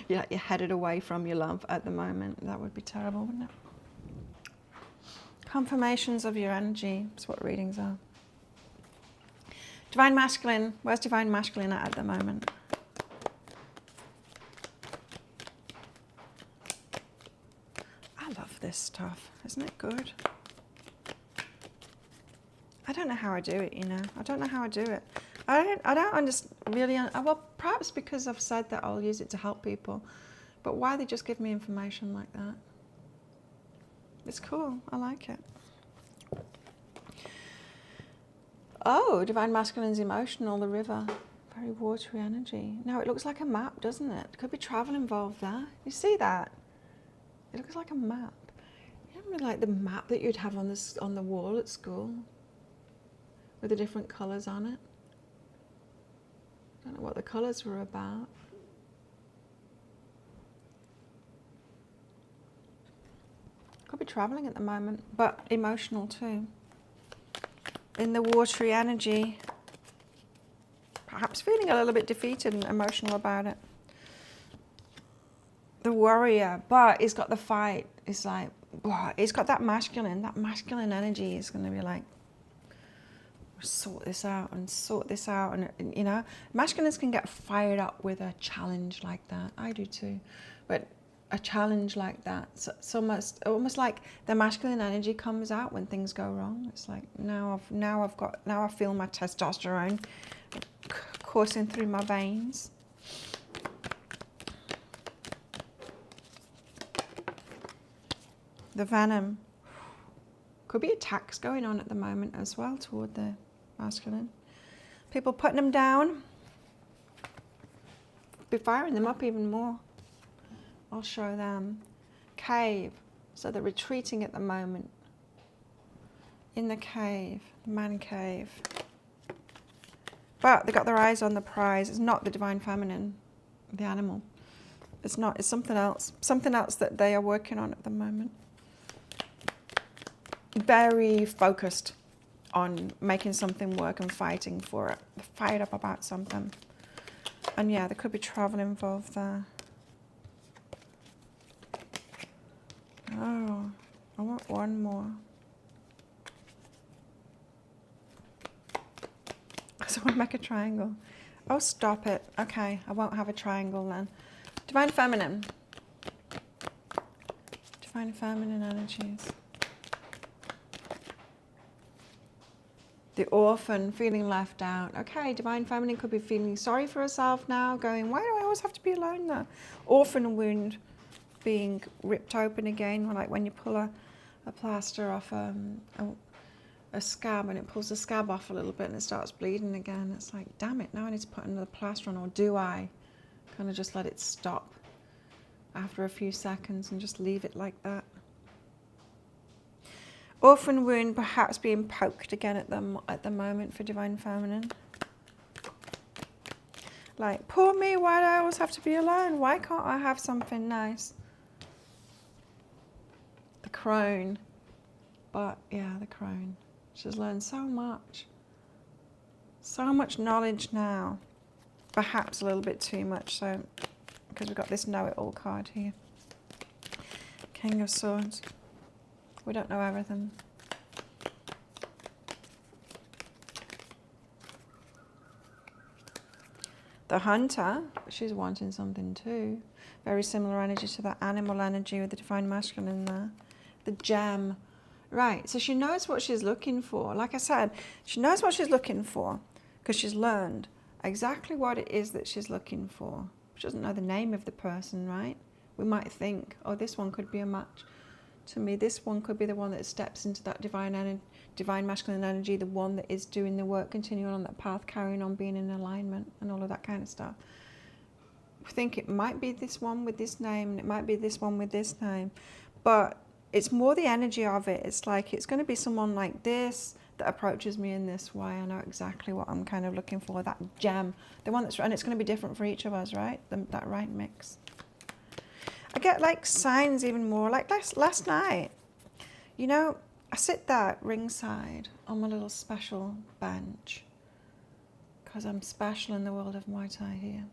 You're headed away from your love at the moment. That would be terrible, wouldn't it? Confirmations of your energy is what readings are. Divine Masculine. Where's Divine Masculine at the moment? I love this stuff. Isn't it good? I don't know how I do it, you know. I don't know how I do it. I don't really, well, perhaps because I've said that I'll use it to help people, but why they just give me information like that? It's cool. I like it. Oh, Divine Masculine's emotional, the river. Very watery energy. No, it looks like a map, doesn't it? Could be travel involved there. You see that? It looks like a map. You know, like the map that you'd have on the wall at school with the different colours on it. I don't know what the colours were about. Could be travelling at the moment, but emotional too. In the watery energy, perhaps feeling a little bit defeated and emotional about it. The warrior, but he's got the fight. It's like, he's got that masculine energy is going to be like, sort this out, and you know, masculines can get fired up with a challenge like that. I do too, but a challenge like that, so almost like the masculine energy comes out when things go wrong. It's like now I feel my testosterone coursing through my veins. The venom. Could be attacks going on at the moment as well toward the masculine. People putting them down. Be firing them up even more. I'll show them. Cave. So they're retreating at the moment. In the cave. Man cave. But they got their eyes on the prize. It's not the divine feminine, the animal. It's not. It's something else. Something else that they are working on at the moment. Very focused on making something work and fighting for it. They're fired up about something. And yeah, there could be travel involved there. Oh, I want one more. So I want to make a triangle. Oh, stop it. Okay, I won't have a triangle then. Divine Feminine. Divine Feminine energies. The orphan feeling left out. Okay, Divine Feminine could be feeling sorry for herself now, going, why do I always have to be alone now? Orphan wound being ripped open again, like when you pull a plaster off a scab and it pulls the scab off a little bit and it starts bleeding again. It's like, damn it, now I need to put another plaster on, or do I kind of just let it stop after a few seconds and just leave it like that? Orphan wound perhaps being poked again at the moment for Divine Feminine. Like, poor me, why do I always have to be alone? Why can't I have something nice? The crone. But yeah, the crone. She's learned so much. So much knowledge now. Perhaps a little bit too much, so because we've got this know-it-all card here. King of Swords. We don't know everything. The Hunter, she's wanting something too. Very similar energy to that animal energy with the Divine Masculine there. The Gem. Right, so she knows what she's looking for. Like I said, she knows what she's looking for because she's learned exactly what it is that she's looking for. She doesn't know the name of the person, right? We might think, oh, this one could be a match. To me, this one could be the one that steps into that divine masculine energy, the one that is doing the work, continuing on that path, carrying on being in alignment and all of that kind of stuff. I think it might be this one with this name and it might be this one with this name, but it's more the energy of it. It's like it's going to be someone like this that approaches me in this way. I know exactly what I'm kind of looking for, that gem, the one that's, and it's going to be different for each of us, right? That right mix. I get like signs even more, like last night, you know, I sit there ringside on my little special bench because I'm special in the world of Muay Thai here.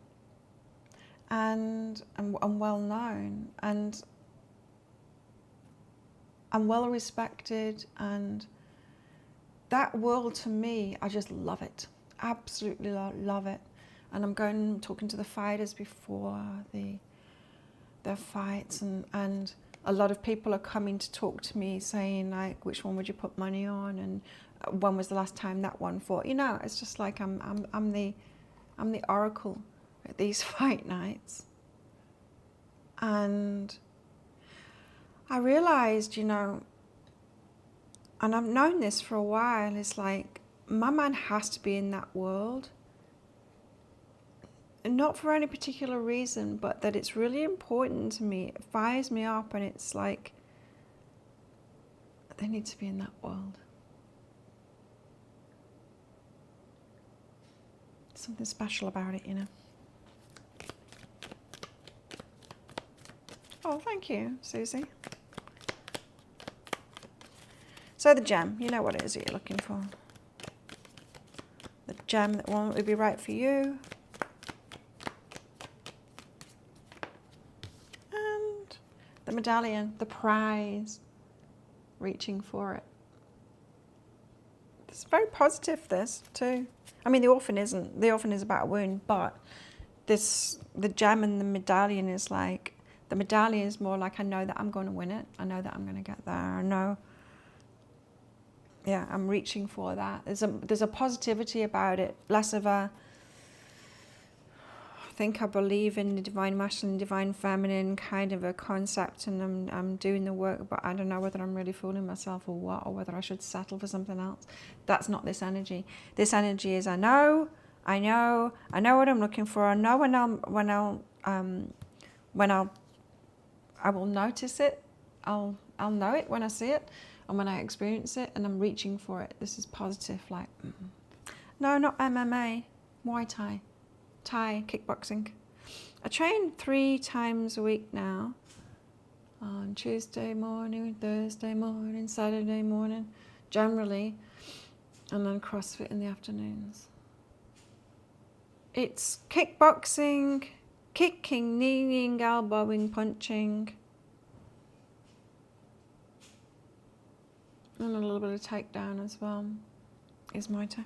And I'm well known and I'm well respected, and that world to me, I just love it. Absolutely love it. And I'm talking to the fighters before their fights, and a lot of people are coming to talk to me saying like, which one would you put money on, and when was the last time that one fought? You know, it's just like I'm the oracle at these fight nights. And I realized, you know, and I've known this for a while, it's like my man has to be in that world. And not for any particular reason, but that it's really important to me. It fires me up, and it's like they need to be in that world. Something special about it, you know. Oh, thank you, Susie. So the gem, you know what it is that you're looking for. The gem that one would be right for you. And the medallion, the prize, reaching for it. It's very positive, this too. I mean, the orphan isn't. The orphan is about a wound, but the gem and the medallion is like, the medallion is more like, I know that I'm going to win it. I know that I'm going to get there. I know. Yeah, I'm reaching for that. There's a positivity about it, less of a, I think I believe in the divine masculine, divine feminine kind of a concept, and I'm doing the work, but I don't know whether I'm really fooling myself or what, or whether I should settle for something else. That's not this energy. This energy is I know what I'm looking for. I know I will notice it. I'll know it when I see it. And when I experience it, and I'm reaching for it. This is positive, like, no, not MMA, Muay Thai, Thai, kickboxing. I train 3 times a week now, on Tuesday morning, Thursday morning, Saturday morning, generally, and then CrossFit in the afternoons. It's kickboxing, kicking, kneeing, elbowing, punching, and a little bit of takedown as well is Muay Thai.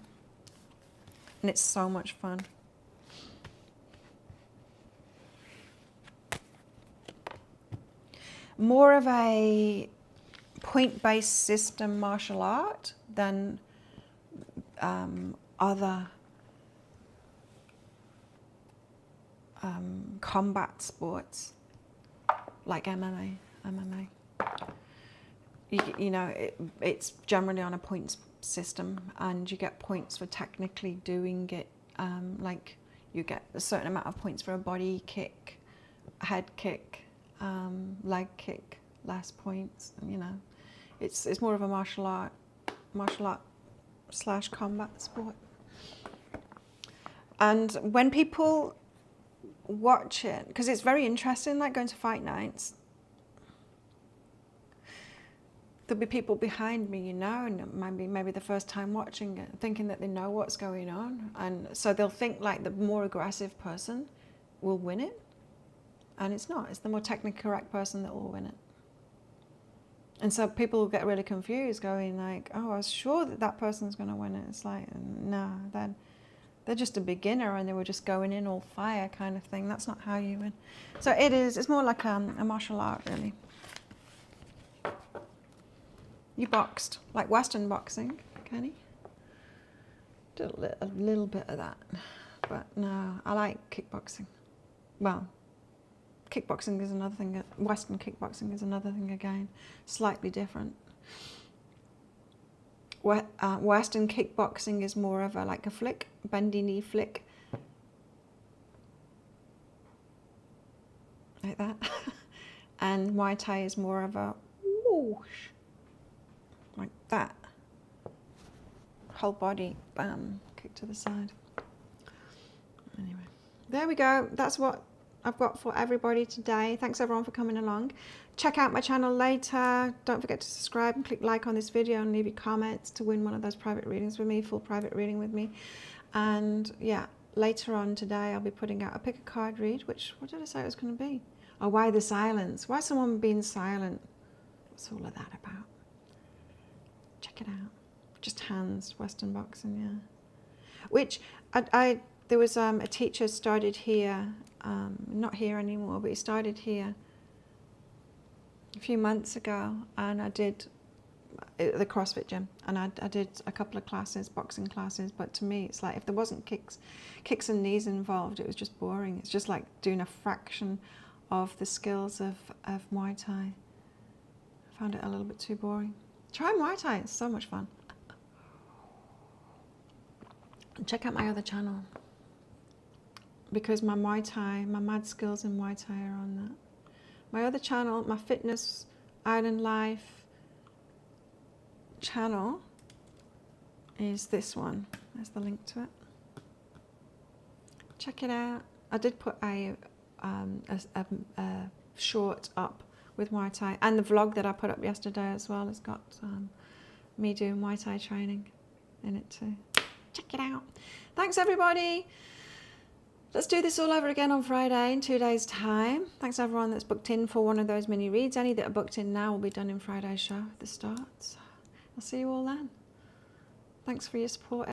And it's so much fun. more of a point-based system martial art than other combat sports like MMA. You know, it's generally on a points system, and you get points for technically doing it. Like you get a certain amount of points for a body kick, head kick, leg kick, less points. You know, it's more of a martial art / combat sport. And when people watch it, because it's very interesting, like going to fight nights, there'll be people behind me, you know, and it might be maybe the first time watching it, thinking that they know what's going on, and so they'll think like the more aggressive person will win it, and it's not. It's the more technically correct person that will win it. And so people will get really confused, going like, "Oh, I was sure that that person's going to win it." It's like, no, they're just a beginner, and they were just going in all fire, kind of thing. That's not how you win. So it's more like a martial art, really. You boxed, like Western boxing, Kenny? Did a little bit of that, but no, I like kickboxing. Well, kickboxing is another thing. Western kickboxing is another thing again, slightly different. Western kickboxing is more of a like a flick, bendy knee flick, like that, and Muay Thai is more of a whoosh, like that. Whole body, bam, kick to the side. Anyway, there we go. That's what I've got for everybody today. Thanks everyone for coming along. Check out my channel later. Don't forget to subscribe and click like on this video and leave your comments to win one of those private readings with me, full private reading with me. And yeah, later on today I'll be putting out a pick a card read, which, what did I say it was going to be? Oh, why the silence? Why someone being silent? What's all of that about? Check it out. Just hands, Western boxing, yeah. Which there was a teacher started here, not here anymore, but he started here a few months ago, and I did the CrossFit gym, and I did a couple of classes, boxing classes, but to me it's like if there wasn't kicks and knees involved, it was just boring. It's just like doing a fraction of the skills of Muay Thai. I found it a little bit too boring. Try Muay Thai, it's so much fun. And check out my other channel, because my Muay Thai, my mad skills in Muay Thai are on that. My other channel, my Fitness Island Life channel, is this one. There's the link to it. Check it out. I did put a short up with Muay Thai, and the vlog that I put up yesterday as well has got me doing Muay Thai training in it too. Check it out. Thanks everybody. Let's do this all over again on Friday in 2 days' time. Thanks everyone that's booked in for one of those mini reads. Any that are booked in now will be done in Friday's show at the start. So I'll see you all then. Thanks for your support.